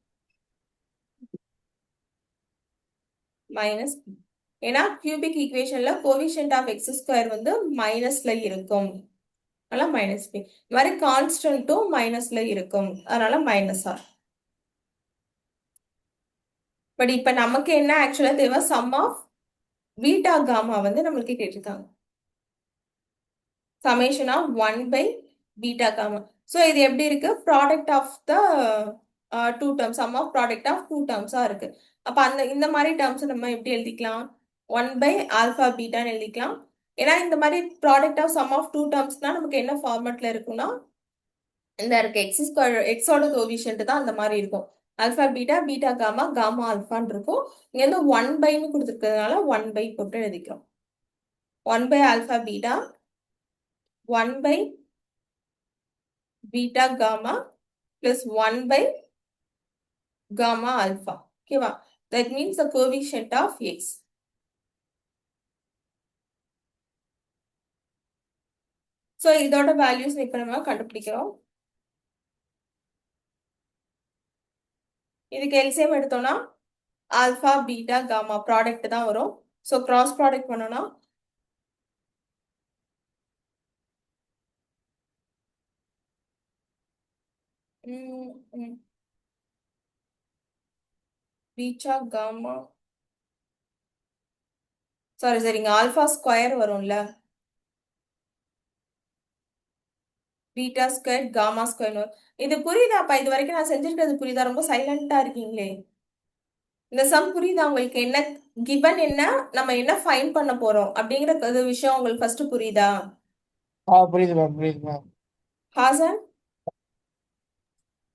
மைனஸ், ஏன்னா கியூபிக் ஈக்குவேஷன்ல கோவிஷியன்ட் ஆஃப் எக்ஸ் ஸ்கொயர் வந்து மைனஸ்ல இருக்கும், அதனால மைனஸ் பி. இந்த மாதிரி கான்ஸ்டன்ட்டும் மைனஸ்ல இருக்கும், அதனால மைனஸ் ஆர். பட் இப்ப நமக்கு என்ன ஆக்சுவலா தேவை? சம் ஆஃப் பீட்டா காமா வந்து நம்மளுக்கு கேட்டிருக்காங்க. Summation of 1 beta gamma. So இது எப்படி இருக்கு? Product of the two terms, sum of product of two டேர்ம்ஸா இருக்கு. அப்ப இந்த மாதிரி டேர்ம்ஸ் நம்ம எப்படி எழுதிக்கலாம்? 1 ஆல்பா பீட்டான்னு எழுதிக்கலாம். ஏன்னா இந்த மாதிரி product of sum of two டேர்ம்ஸ்னா நமக்கு என்ன ஃபார்மேட்ல இருக்கும்னா இந்த இருக்க எக்ஸ் ஸ்கொயர் எக்ஸோட கோவிஷியன்ட் தான் அந்த மாதிரி இருக்கும். Alpha beta beta gamma gamma ஆல்பான்னு இருக்கும். இங்க வந்து 1/ன்னு கொடுத்துருக்கிறதுனால 1 போட்டு எழுதிக்கிறோம். 1 alpha beta 1 beta gamma plus 1 gamma alpha. Okay? That means the coefficient of x. So இதோட வேல்யூஸ் இப்போ நம்ம கண்டுபிடிக்கிறோம். இதுக்கு எல்சிஎம் எடுத்தோம்னா ஆல்பா பீட்டா காமா ப்ராடக்ட் தான் வரும். ஸோ கிராஸ் ப்ராடக்ட் பண்ணோம்னா பீட்டா காமா சாரி இங்க ஆல்பா ஸ்கொயர் வரும்ல, பீட்டா ஸ்கொயர் காமா ஸ்கொயர் வரும். இது புரியுதாப்பா? இது வரைக்கும் நான் செஞ்சிருக்கிறது புரியுதா? ரொம்ப சைலண்டா இருக்கீங்களே. இந்த சம் புரியுதா உங்களுக்கு? என்ன கிவன், என்ன நம்ம என்ன ஃபைன் பண்ண போறோம் அப்படிங்கிற விஷயம் உங்களுக்கு ஃபர்ஸ்ட் புரியுதா? புரியுது மேம், புரியுது மேம். Haasan,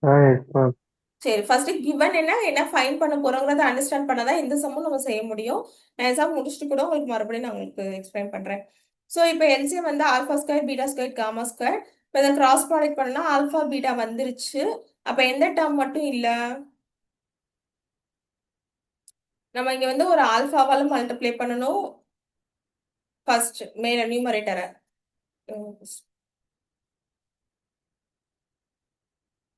yes ma'am. சரி, ஃபர்ஸ்ட் கிவன் என்ன ஃபைன் பண்ண போறோங்கிறத அண்டர்ஸ்டாண்ட் பண்ணாதான் இந்த சம்மும் நம்ம செய்ய முடியும். நான் எக்ஸாம் முடிச்சுட்டு கூட உங்களுக்கு மறுபடியும் நான் உங்களுக்கு எக்ஸ்பிளைன் பண்றேன். ஸோ இப்போ எல்சிஎம் வந்து alpha square beta square gamma square. இப்போ இதை கிராஸ் ப்ராடக்ட் பண்ணா ஆல்ஃபா பீட்டா வந்துருச்சு. அப்போ எந்த டேர்ம் மட்டும் இல்ல, நம்ம இங்க வந்து ஒரு ஆல்ஃபாவால மல்டிப்ளை பண்ணணும் ஃபர்ஸ்ட் மேல நியூமரேட்டரை.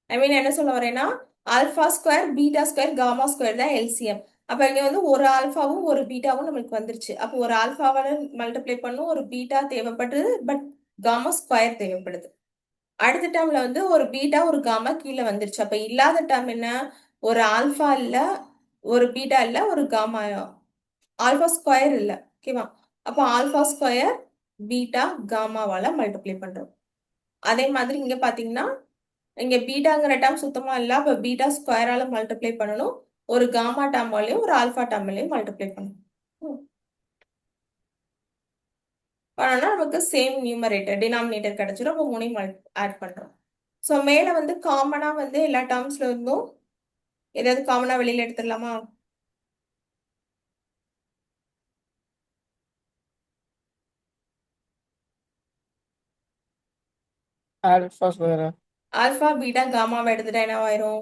ஐ மீன் என்ன சொல்ல வரேன்னா, alpha square beta square gamma square தான் எல்சிஎம். அப்ப இங்க வந்து ஒரு ஆல்ஃபாவும் ஒரு பீட்டாவும் நம்மளுக்கு வந்துருச்சு. அப்போ ஒரு ஆல்ஃபாவால மல்டிப்ளை பண்ணும், ஒரு பீட்டா தேவைப்படுது, பட் காமா ஸ்கொயர் தேவைப்படுது. அடுத்த டேர்ம்ல வந்து ஒரு பீட்டா ஒரு காமா கீழே வந்துருச்சு. அப்ப இல்லாத டேர்ம் என்ன? ஒரு ஆல்ஃபா இல்ல, ஒரு பீட்டா இல்ல, ஒரு காமா, ஆல்ஃபா ஸ்கொயர் இல்ல. ஓகேவா? அப்போ ஆல்ஃபா ஸ்கொயர் பீட்டா காமாவால மல்டிப்ளை பண்றோம். அதே மாதிரி இங்க பாத்தீங்கன்னா, இங்க பீட்டாங்கிற டேர்ம் சுத்தமா இல்ல. அப்ப பீட்டா ஸ்கொயரால மல்டிப்ளை பண்ணணும், ஒரு காமா டேர்மாலையும் ஒரு ஆல்ஃபா டேர்மாலையும் மல்டிப்ளை பண்ணணும். பண்ணோம்னா நமக்கு சேம் நியூமரேட்டர் டினாமினேட்டர் கிடைச்சிடும். அப்போ மூணையும் ஆட் பண்றோம். ஸோ மேல வந்து காமனா வந்து எல்லா டேர்ம்ஸ்ல இருந்தும் ஏதாவது காமனா வெளியில எடுத்துடலாமா? Alpha square. ஆல்ஃபா பீட்டா காமாவை எடுத்துட்டா என்னவாயிரும்?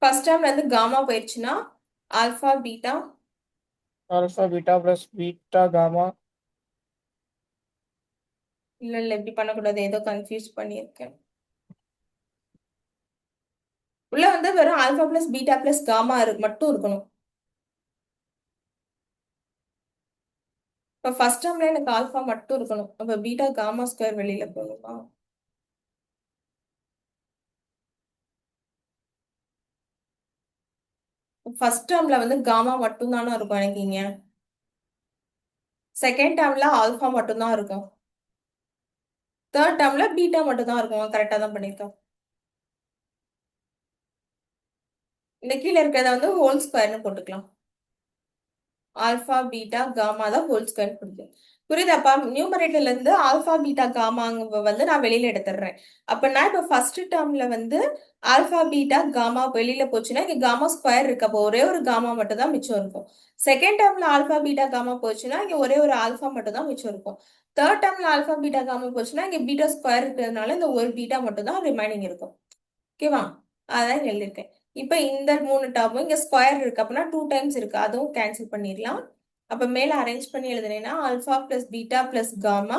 ஃபர்ஸ்ட் டேர்ம்ல இருந்து காமா போயிடுச்சுன்னா alpha beta, alpha beta plus beta gamma. இல்ல இப்படி பண்ணக்கூடாது, ஏதோ கன்ஃபியூஸ் பண்ணியிருக்கேன். உள்ள வந்து வெறும் alpha plus beta plus gamma மட்டும் இருக்கணும். இப்போ ஃபர்ஸ்ட் டேர்ம்ல எனக்கு ஆல்ஃபா மட்டும் இருக்கணும். அப்ப பீட்டா காமா ஸ்கொயர் வெளியில போகணுமா? ஃபர்ஸ்ட் டேர்ம்ல வந்து காமா மட்டும் தானே இருக்கும் எனக்கு இங்க. செகண்ட் டேர்ம்ல ஆல்ஃபா மட்டும் தான் இருக்கும். தேர்ட் டேர்ம்ல பீட்டா மட்டும் தான் இருக்கும். கரெக்டா தான் பண்ணியிருக்கோம். இந்த கீழே இருக்கிறத வந்து ஹோல் ஸ்கொயர்னு போட்டுக்கலாம். ஆல்ஃபா பீட்டா காமா தான் ஹோல் ஸ்கொயர் பிடிக்கும். புரியுதாப்பா? நியூமரேட்டர்ல இருந்து ஆல்ஃபா பீட்டா காமாங்க வந்து நான் வெளியில எடுத்துடுறேன். அப்ப நான் இப்ப ஃபர்ஸ்ட் டேர்ம்ல வந்து ஆல்ஃபா பீட்டா காமா வெளியில போச்சுன்னா இங்க காமா ஸ்கொயர் இருக்கு. அப்போ ஒரே ஒரு காமா மட்டும் தான் மிச்சம் இருக்கும். செகண்ட் டேர்ம்ல ஆல்ஃபா பீட்டா காமா போச்சுன்னா இங்க ஒரே ஒரு ஆல்ஃபா மட்டும் தான் மிச்சம் இருக்கும். தேர்ட் டேர்ம்ல ஆல்ஃபா பீட்டா காமா போச்சுன்னா இங்க பீட்டா ஸ்கொயர் இருக்கிறதுனால இந்த ஒரு பீட்டா மட்டும் தான் ரிமைனிங் இருக்கும். ஓகேவா? அதான் இங்க எழுதியிருக்கேன். இப்ப இந்த 3 டேர்மும் இங்க ஸ்கொயர் இருக்கு. அப்படின்னா 2 டைம்ஸ் இருக்கு, அதுவும் கேன்சல் பண்ணிடலாம். அப்ப மேல அரேஞ்ச் பண்ணி எழுதுனேன்னா alpha plus beta plus gamma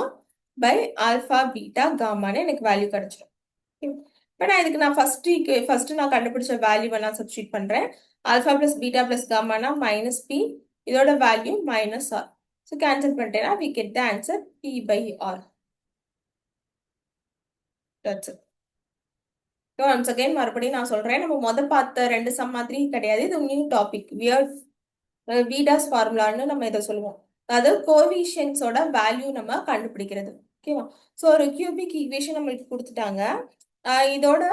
by alpha beta காமான்னு எனக்கு வேல்யூ கிடைச்சிடும். இப்போ நான் ஃபர்ஸ்ட் நான் கண்டுபிடிச்ச வேல்யூவை நான் சப்ஸ்டியூட் பண்றேன். ஆல்ஃபா பிளஸ் பீட்டா பிளஸ் காமானா மைனஸ் பி, இதோட value minus R. So cancel பண்ணிட்டேன்னா we get the answer B by R. That's it. Once again மறுபடியும் நான் சொல்றேன், நம்ம பார்த்த 2 சம் மாதிரி கிடையாது. இது நியூ டாபிக், வீடாஸ் ஃபார்முலான்னு நம்ம இதை சொல்லுவோம். அதாவது கோஎஃபிஷியன்ட்ஸோட வேல்யூ நம்ம கண்டுபிடிக்கிறது. ஓகேவா? ஸோ ஒரு கியூபிக் ஈக்குவேஷன் நம்மளுக்கு கொடுத்துட்டாங்க. இதோட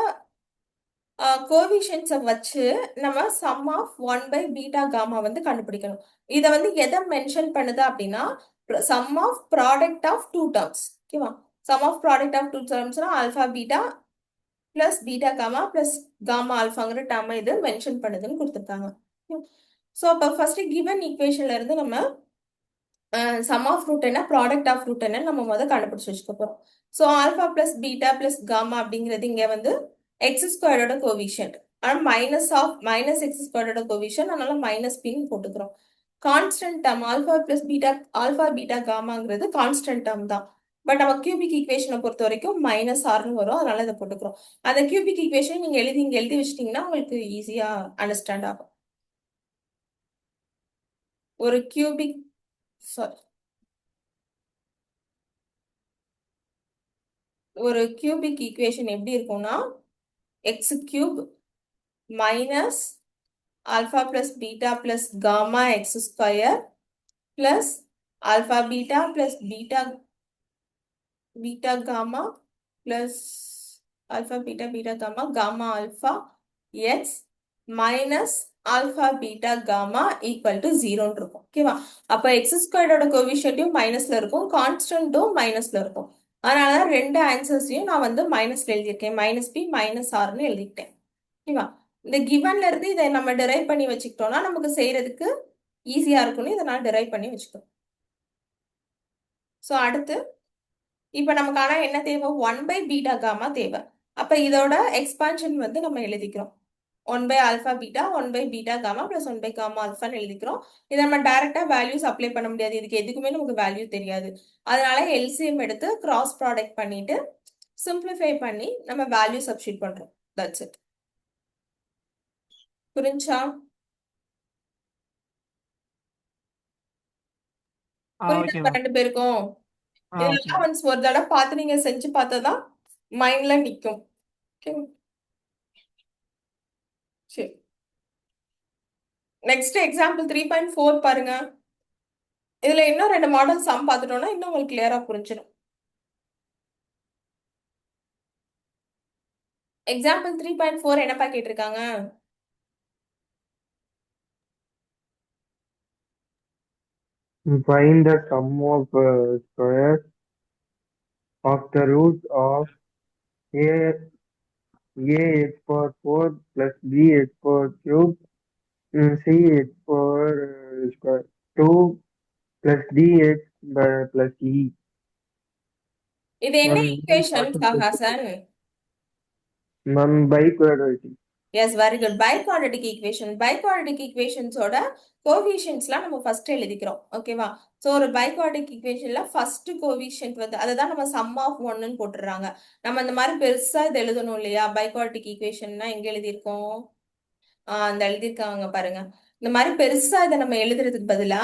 கோஎஃபிஷியன்ட்ஸை வச்சு நம்ம sum of 1 by beta gamma வந்து கண்டுபிடிக்கணும். இதை வந்து எதை மென்ஷன் பண்ணுது அப்படின்னா sum of product of 2 terms. ஓகேவா? சம் ஆஃப் ப்ராடக்ட் ஆஃப் 2 டேர்ம்ஸ்னா alpha beta plus beta gamma plus gamma ஆல்ஃபாங்கிற டேர்மை இது மென்ஷன் பண்ணுதுன்னு கொடுத்துருக்காங்க. ஸோ அப்போ ஃபர்ஸ்ட் கிவன் ஈக்குவேஷன்ல இருந்து நம்ம சம் ஆஃப் ரூட் என்ன, ப்ராடக்ட் ஆஃப் ரூட் என்ன நம்ம முதல் கண்டுபிடிச்சு வச்சுக்க போறோம். So alpha plus beta plus gamma அப்படிங்கிறது இங்க வந்து எக்ஸ் ஸ்கொயரோட கோவிஷன், ஆனால் மைனஸ் எக்ஸ் ஸ்கொயரோட கோவிஷன், அதனால மைனஸ் பின்னு போட்டுக்கிறோம். கான்ஸ்டன்ட் டேர்ம் ஆல்ஃபா பீட்டா காமாங்கிறது கான்ஸ்டன்ட் டேர்ம் தான். பட் நம்ம கியூபிக் ஈக்குவேஷனை பொறுத்த வரைக்கும் மைனஸ் ஆர்னு வரும், அதனால இதை போட்டுக்கிறோம். அந்த கியூபிக் ஈக்குவேஷன் நீங்க எழுதி வச்சிட்டீங்கன்னா உங்களுக்கு ஈஸியா அண்டர்ஸ்டாண்ட் ஆகும். ஒரு கியூபிக் சாரி ஒரு கியூபிக் ஈக்குவேஷன் எப்படி இருக்கும்னா X cube minus alpha plus beta plus gamma x square plus alpha beta plus beta gamma plus alpha beta gamma gamma alpha x minus alpha beta gamma equal to 0 இருக்கும் ஓகேவா அப்ப x ஸ்கொயர்டோட கோவிஷியன்ட்டும் மைனஸ்ல இருக்கும் கான்ஸ்டன்ட்டும் மைனஸ்ல இருக்கும் அதனால ரெண்டு ஆன்சர்ஸையும் நான் வந்து மைனஸ்ல எழுதியிருக்கேன் மைனஸ் பி மைனஸ் ஆர்னு எழுதிக்கிட்டேன் ஓகேவா இந்த கிவன்ல இருந்து இதை நம்ம டிரைவ் பண்ணி வச்சுக்கிட்டோம்னா நமக்கு செய்யறதுக்கு ஈஸியா இருக்கும்னு இதை நான் டிரைவ் பண்ணி வச்சுக்கிறோம் ஸோ அடுத்து இப்போ நமக்கான என்ன தேவை 1/β gamma தேவை அப்ப இதோட எக்ஸ்பான்ஷன் வந்து நம்ம எழுதிக்கிறோம் 1/α β 1/β gamma plus 1/gamma alphaன்னு எழுதிக்கிறோம் இதை நம்ம டைரக்டா வேல்யூஸ் அப்ளை பண்ண முடியாது இதுக்கு எதுக்குமே நமக்கு வேல்யூ தெரியாது அதனால எல்சிஎம் எடுத்து கிராஸ் ப்ராடக்ட் பண்ணிட்டு சிம்பிளிஃபை பண்ணி நம்ம வேல்யூ சப்ஸ்டிட் பண்றோம் தட்ஸ் இட் புரிஞ்சா புரியுதா ஓகேவா ரெண்டு பேருக்கும் இதெல்லாம் ஒன்ஸ் ஒரு தடவை பார்த்து நீங்க செஞ்சு பார்த்ததான் மைண்ட்ல நிக்கும் சரி நெக்ஸ்ட் எக்ஸாம்பிள் 3.4 பாருங்க இதுல இன்னும் ரெண்டு மாடல் சம் பார்த்துட்டோம்னா இன்னும் உங்களுக்கு கிளியரா புரிஞ்சிடும் எக்ஸாம்பிள் 3.4 என்னப்பா கேட்டிருக்காங்க Find the sum of squares of the root of ax power 4 plus bx power cube cx power square 2 plus dx plus e. இது என்ன Ma'am, ஈக்குவேஷன் Hassan Ma'am, by quadratic. Yes very good biquadratic equation biquadratic ஈக்குவேஷன்ஸோட கோவிஷன்ஸ்லாம் நம்ம first எழுதிக்கிறோம் ஓகேவா so ஒரு biquadratic ஈக்குவேஷன்ல ஃபர்ஸ்ட் கோவிஷன்ட் வந்து அதை தான் நம்ம சம் ஆஃப் ஒன்னு போட்டுடுறாங்க நம்ம இந்த மாதிரி பெருசா இது எழுதணும் இல்லையா பை குவாட்ரட்டிக் ஈக்குவேஷன்னா எங்க எழுதியிருக்கோம் அந்த எழுதியிருக்காங்க பாருங்க இந்த மாதிரி பெருசா இதை நம்ம எழுதுறதுக்கு பதிலா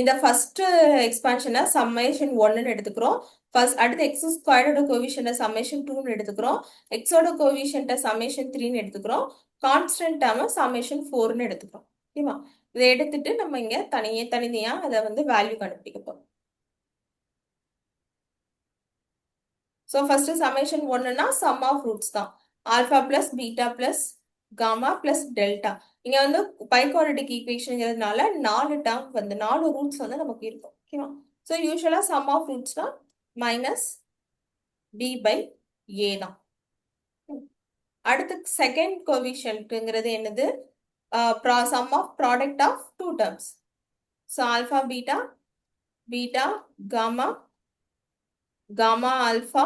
இந்த ஃபர்ஸ்ட் எக்ஸ்பான்ஷனை சம்மேஷன் ஒன்னு எடுத்துக்கிறோம் ஃபர்ஸ்ட் அடுத்து எக்ஸ் ஸ்கொயர்டோட கோவிஷன்ட சம்மேஷன் 2ன்னு எடுத்துக்கிறோம் எக்ஸோட கோவிஷன்ட சம்மேஷன் 3ன்னு எடுத்துக்கிறோம் கான்ஸ்டன்ட் டேர்ம் சம்மேஷன் 4ன்னு எடுத்துக்கிறோம் ஓகேவா இதை எடுத்துட்டு நம்ம இங்க தனித்தனியா அதை வந்து வேல்யூ கண்டுபிடிக்க போறோம் ஸோ ஃபர்ஸ்ட் சம்மேஷன் ஒன்னுனா சம் ஆஃப் ரூட்ஸ் தான் alpha plus beta plus gamma plus delta இங்க வந்து பை குவாட்ரட்டிக் ஈக்குவேஷன்ங்கிறதுனால 4 டேர்ம் வந்து 4 ரூட்ஸ் வந்து நமக்கு இருக்கும் ஓகேவா ஸோ யூஸ்வலா சம் ஆஃப் ரூட்ஸ்னா மைனஸ் பி பை ஏ தான் அடுத்து செகண்ட் கோவிஷன்ட்ங்கிறது என்னது sum of product of 2 terms so alpha beta beta gamma gamma alpha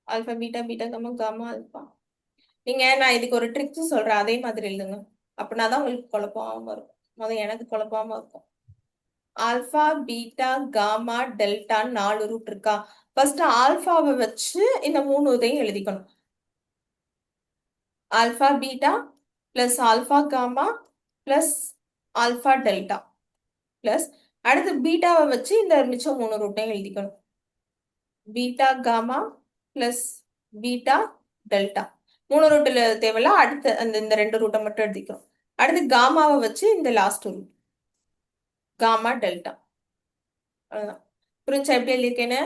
alpha beta beta gamma gamma alpha நீங்க நான் இதுக்கு ஒரு ட்ரிக்ஸ் சொல்றேன் அதே மாதிரி எழுதுங்க அப்படின்னா தான் உங்களுக்கு குழப்பமா இருக்கும் முதல்ல எனக்கு குழப்பமா இருக்கும் alpha beta gamma delta 4 root இருக்கா ஃபர்ஸ்ட் ஆல்பாவை வச்சு இந்த 3 இதையும் எழுதிக்கணும் alpha beta plus alpha gamma plus alpha delta plus அடுத்து பீட்டாவை வச்சு இந்த மிச்சம் 3 ரூட்டையும் எழுதிக்கணும் beta gamma plus beta delta 3 ரூட்ல தேவையில்ல அடுத்து இந்த 2 ரூட்டை மட்டும் எழுதிக்கிறோம் அடுத்து காமாவை வச்சு இந்த லாஸ்ட் ரூட் காமா டெல்டா அவ்வளவுதான் புரிஞ்சா எப்படி எழுதியிருக்கேன்னு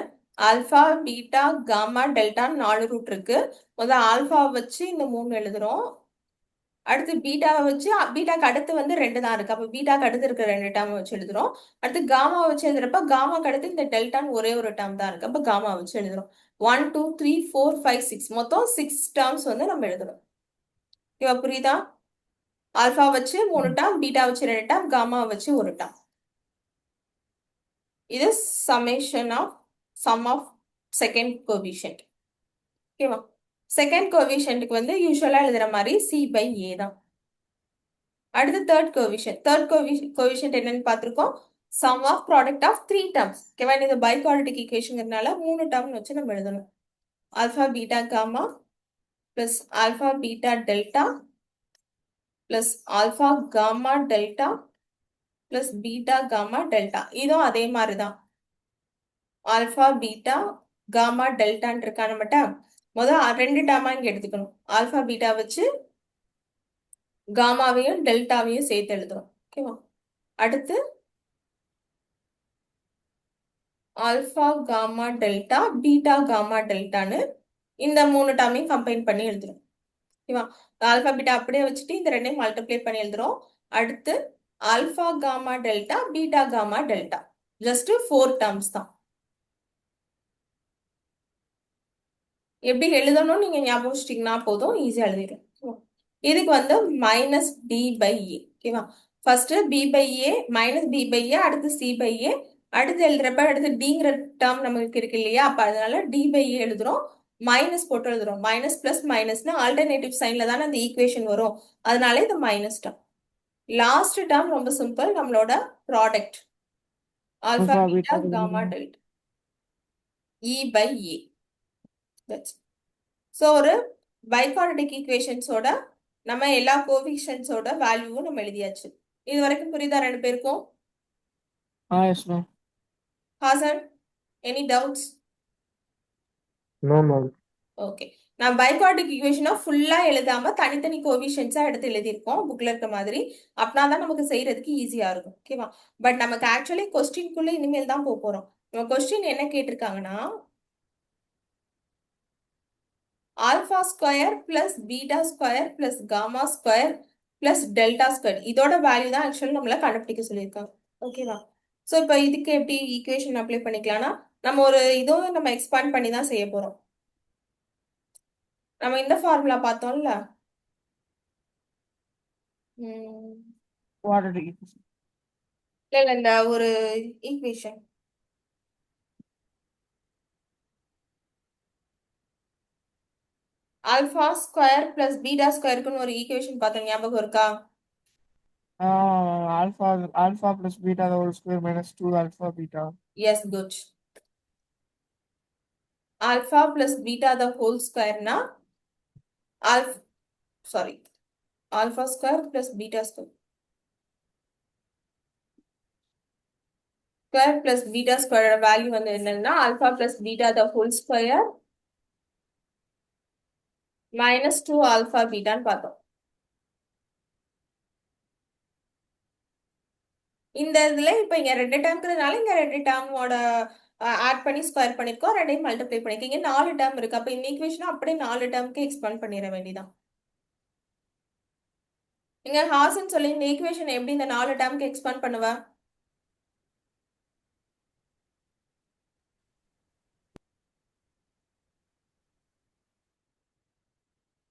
alpha beta gamma delta 4 root இருக்கு முதல்ல ஆல்பாவை வச்சு இந்த 3 எழுதுறோம் அடுத்து பீட்டாவை வச்சு பீட்டாக்கு அடுத்து வந்து 2 தான் இருக்கு அப்ப பீட்டாக்கு அடுத்து இருக்கிற 2 டேர்ம் வச்சு எழுதுறோம் அடுத்து காமாவை வச்சு எழுதுறப்ப காமாக்கு அடுத்து இந்த டெல்டான்னு ஒரே ஒரு டேர்ம் தான் இருக்கு அப்ப காமா வச்சு எழுதுறோம் 1 2 3 4 5 6 மொத்தம் 6 டேர்ம்ஸ் வந்து நம்ம எழுதுறோம் ஓகேவா புரியுதா ஆல்பா வச்சு 3 டேர்ம் பீட்டா வச்சு 2 டேர்ம் காமா வச்சு ஒரு டேர்ம் இது summation of sum of second coefficient ஓகேவா செகண்ட் கோவிஷன்ட்டுக்கு வந்து யூஸ்வலா எழுதுற மாதிரி சி பை ஏ தான் அடுத்து தேர்ட் கோவிஷன்ட் என்னன்னு பார்த்திருக்கோம் sum of product of 3 terms ஓகேவா இது பை குவாட்ரட்டிக் ஈக்குவேஷன்ங்கிறதுனால 3 டேர்ம் வச்சு நம்ம எழுதணும் alpha beta gamma plus alpha beta delta plus alpha gamma delta plus beta gamma delta இதுவும் அதே மாதிரி தான் ஆல்பா பீட்டா காமா டெல்டான்னு இருக்கா நம்மகிட்ட ரெண்டு டேர்மா இங்க எடுத்துக்கணும். ஆல்பா பீட்டா வச்சு காமாவையும் டெல்டாவையும் சேர்த்து எழுதுறோம். ஓகேவா? அடுத்து alpha gamma delta beta gamma டெல்டான்னு இந்த 3 டேர்மையும் கம்பைன் பண்ணி எழுதுறோம். ஓகேவா? ஆல்பா பீட்டா அப்படியே வச்சுட்டு இந்த ரெண்டையும் மல்டிப்ளை பண்ணி எழுதுறோம். அடுத்து alpha gamma delta beta gamma delta just 4 terms தான். எப்படி எழுதணும் நீங்க ஞாபகம் வச்சிட்டீங்கன்னா போதும், ஈஸியா எழுதிடும். இதுக்கு வந்து மைனஸ் பி பை ஏ. ஓகேவா? First B by A minus B by A, அடுத்து சி பை ஏ, அடுத்து எழுதுறப்ப அடுத்து டிங்கிற டேர்ம் நமக்கு இருக்கு இல்லையா? அப்ப அதனால டி பை ஏ எழுதுறோம், மைனஸ் போட்டு எழுதுறோம். மைனஸ் பிளஸ் மைனஸ்னா ஆல்டர்னேட்டிவ் சைன்ல தானே அந்த ஈக்குவேஷன் வரும், அதனால இது மைனஸ் டேர்ம். லாஸ்ட் டேர்ம் ரொம்ப சிம்பிள், நம்மளோட product alpha alpha beta beta gamma delta e by a. So ஒரு பைகுவாட்ரடிக் ஈக்குவேஷன்ஸோட நம்ம எல்லா கோஎஃபிஷியன்ட்ஸோட வேல்யூவும் நம்ம எழுதியாச்சு. இது வரைக்கும் புரியுதா ரெண்டு பேருக்கும்? yes ma'am. Hassan, any doubts? No, ma'am. Okay. நான் பைகுவாட்ரிக் ஈக்குவேஷனை ஃபுல்லா எழுதாம தனித்தனி கோஎஃபிஷியன்ட்ஸா எடுத்து எழுதியிருக்கோம் புக்ல இருக்க மாதிரி. அப்படின்னா தான் நமக்கு செய்யறதுக்கு ஈஸியா இருக்கும். ஓகேவா? பட் நமக்கு ஆக்சுவலி கொஸ்டின்குள்ள இனிமேல் தான் போக போறோம். நம்ம கொஸ்டின் என்ன கேட்டிருக்காங்கன்னா, alpha square plus beta square plus gamma square plus delta square இதோட வேல்யூ தான் ஆக்சுவலி நம்மள கண்டுபிடிக்க சொல்லியிருக்காங்க. ஓகேவா? ஸோ இப்போ இதுக்கு எப்படி ஈக்குவேஷன் அப்ளை பண்ணிக்கலாம்னா, நம்ம ஒரு இதுவும் நம்ம எக்ஸ்பேண்ட் பண்ணி தான் செய்ய போறோம். நம்ம இந்த ஃபார்முலா பார்த்தோம்ல, Quadratic equation. இல்ல இந்த ஒரு equation alpha square plus beta ஸ்கொயருக்குன்னு ஒரு ஈக்குவேஷன் பார்த்தோம், ஞாபகம் இருக்கா? Alpha plus beta the whole square minus 2 alpha beta. Yes, good. Alpha plus beta the whole ஸ்கொயர்னா alpha square plus beta square plus beta ஸ்கொயரோட வேல்யூ வந்து என்னன்னா alpha plus beta the whole square minus 2 alpha பீட்டான்னு பார்த்தோம். இந்த இதுல இப்ப இங்க ரெண்டு டேர்ம்ங்கிறதுனால இங்க ரெண்டு டேர்மோட ஆட் பண்ணி ஸ்கொயர் பண்ணிருக்கோம், ரெண்டையும் மல்டிப்ளை பண்ணிருக்கீங்க. 4 டேர்ம் இருக்கு. அப்ப இந்த ஈக்குவேஷன் அப்படியே 4 டேர்முக்கு எக்ஸ்பேண்ட் பண்ணிட வேண்டியதான். நீங்க ஹாசன் சொல்லி இந்த ஈக்குவேஷன் எப்படி இந்த 4 டேர்முக்கு எக்ஸ்பேண்ட் பண்ணுவ?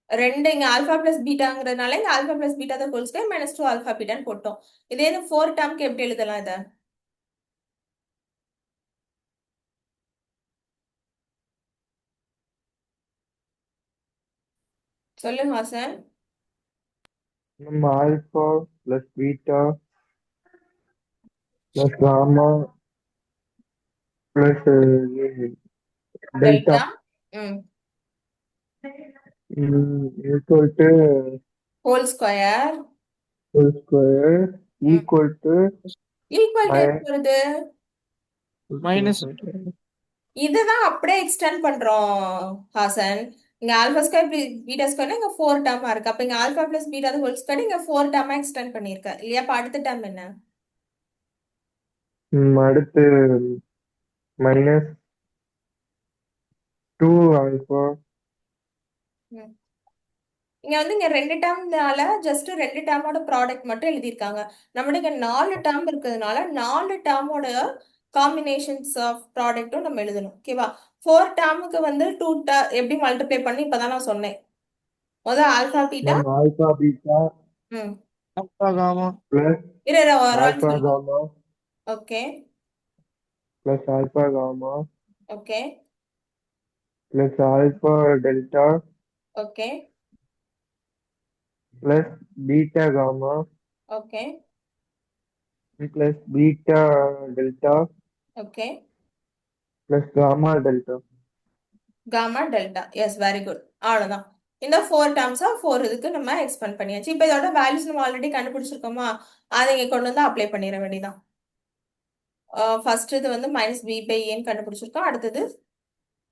ரெண்டு இங்க ஆல்பா பிளஸ் பீட்டாங்கிறதுனால இங்க ஆல்பா பிளஸ் பீட்டா தான் ஹோல் ஸ்கொயர் மைனஸ் 2 ஆல்பா பீட்டான்னு போட்டோம். இதே இது 4 டேர்முக்கு எப்படி எழுதலாம் இதை? சொல்லுங்க ஹாசன். நம்ம alpha plus beta plus gamma plus delta delta equal to whole square whole square equal to equal to வருது. Minus இதுதான் அப்படியே எக்ஸ்டெண்ட் பண்றோம் ஹாசன். இங்க ஆல்பா ஸ்கொயர் பீட்டா ஸ்கொயர் இங்க 4 டேர்மா இருக்கு. அப்ப இங்க alpha plus beta whole square இங்க 4 டேர்மா எக்ஸ்டெண்ட் பண்ணிருக்க இல்லையா? அப்ப அடுத்த டேர்ம் என்ன? அடுத்து மைனஸ் 2 ஆல்பா. இங்க வந்து இங்க ரெண்டு டேர்ம்னால ஜஸ்ட் ரெண்டு டேர்மோட ப்ராடக்ட் மட்டும் எழுதியிருக்காங்க. நம்மளுக்கு இங்க 4 டேர்ம் இருக்கிறதுனால 4 டேர்மோட காம்பினேஷன்ஸ் ஆஃப் ப்ராடக்ட்டும் நம்ம எழுதணும். ஓகேவா? 4 டேர்முக்கு வந்து 2 எப்படி மல்டிப்ளை பண்ணி இப்பதான் நான் சொன்னேன். முதல் alpha beta alpha beta alpha gamma plus alpha gamma okay plus alpha gamma okay plus alpha delta okay plus beta gamma okay plus beta delta okay plus gamma delta. Gamma delta. Yes, very good. அவ்வளவுதான். இந்த 4 டேர்ம்ஸா 4 இதுக்கு நம்ம expand பண்ணியாச்சு. இப்போ இதோட values நம்ம already கண்டுபிடிச்சிருக்கோமா, அதை இங்க கொண்டு வந்து அப்ளை பண்ணிட வேண்டியதான். ஃபர்ஸ்ட் இது வந்து மைனஸ் பி பை ஏன்னு கண்டுபிடிச்சிருக்கோம். அடுத்தது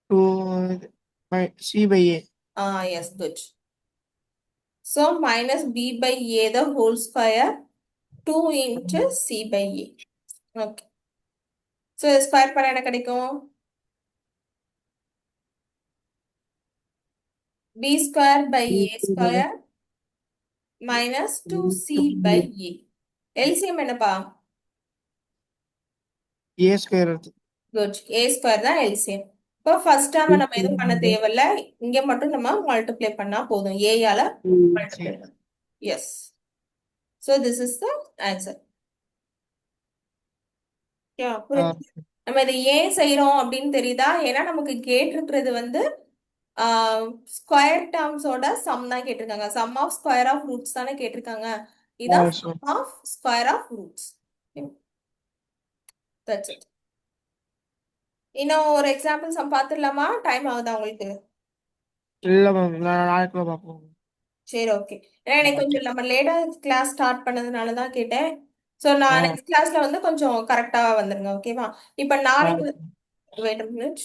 2 C by A. Yes, good. So minus b by a the whole square 2 into c by a. Okay. So square பண்ண என்ன கிடைக்கும்? b square by a square minus 2c by a. LCM என்னப்பா? A square வருது. Good. a square தான் LCM. இப்போ first term நம்ம எதுவும் பண்ண தேவையில்ல. இங்க மட்டும் நம்ம மல்டிப்ளை பண்ணா போதும். a யால மல்டிப்ளை பண்ண. Yes. So this is the answer. Yeah, புரியுது. நம்ம இதை ஏன் செய்யறோம் அப்படின்னு தெரியுதா? ஏன்னா நமக்கு கேட்டிருக்கிறது வந்து ஸ்கொயர் டேர்ம்ஸோட சம் தான் கேட்டிருக்காங்க. Sum of square of roots தானே கேட்டிருக்காங்க. இதான் sum of square of roots. That's it. இன்னும் ஒரு எக்ஸாம்பிள் சம் பார்த்துடலாமா? டைம் ஆகுதா உங்களுக்கு? இல்ல மேம், நான் நாளைக்குள்ள பார்ப்போம். சரி, ஓகே. ஏன்னா எனக்கு கொஞ்சம் நம்ம லேட்டா கிளாஸ் ஸ்டார்ட் பண்ணதுனால தான் கேட்டேன். ஸோ நான் நெக்ஸ்ட் கிளாஸ்ல வந்து கொஞ்சம் கரெக்டா வந்துருங்க, ஓகேவா? இப்போ நாளைக்கு வெயிட் a minute.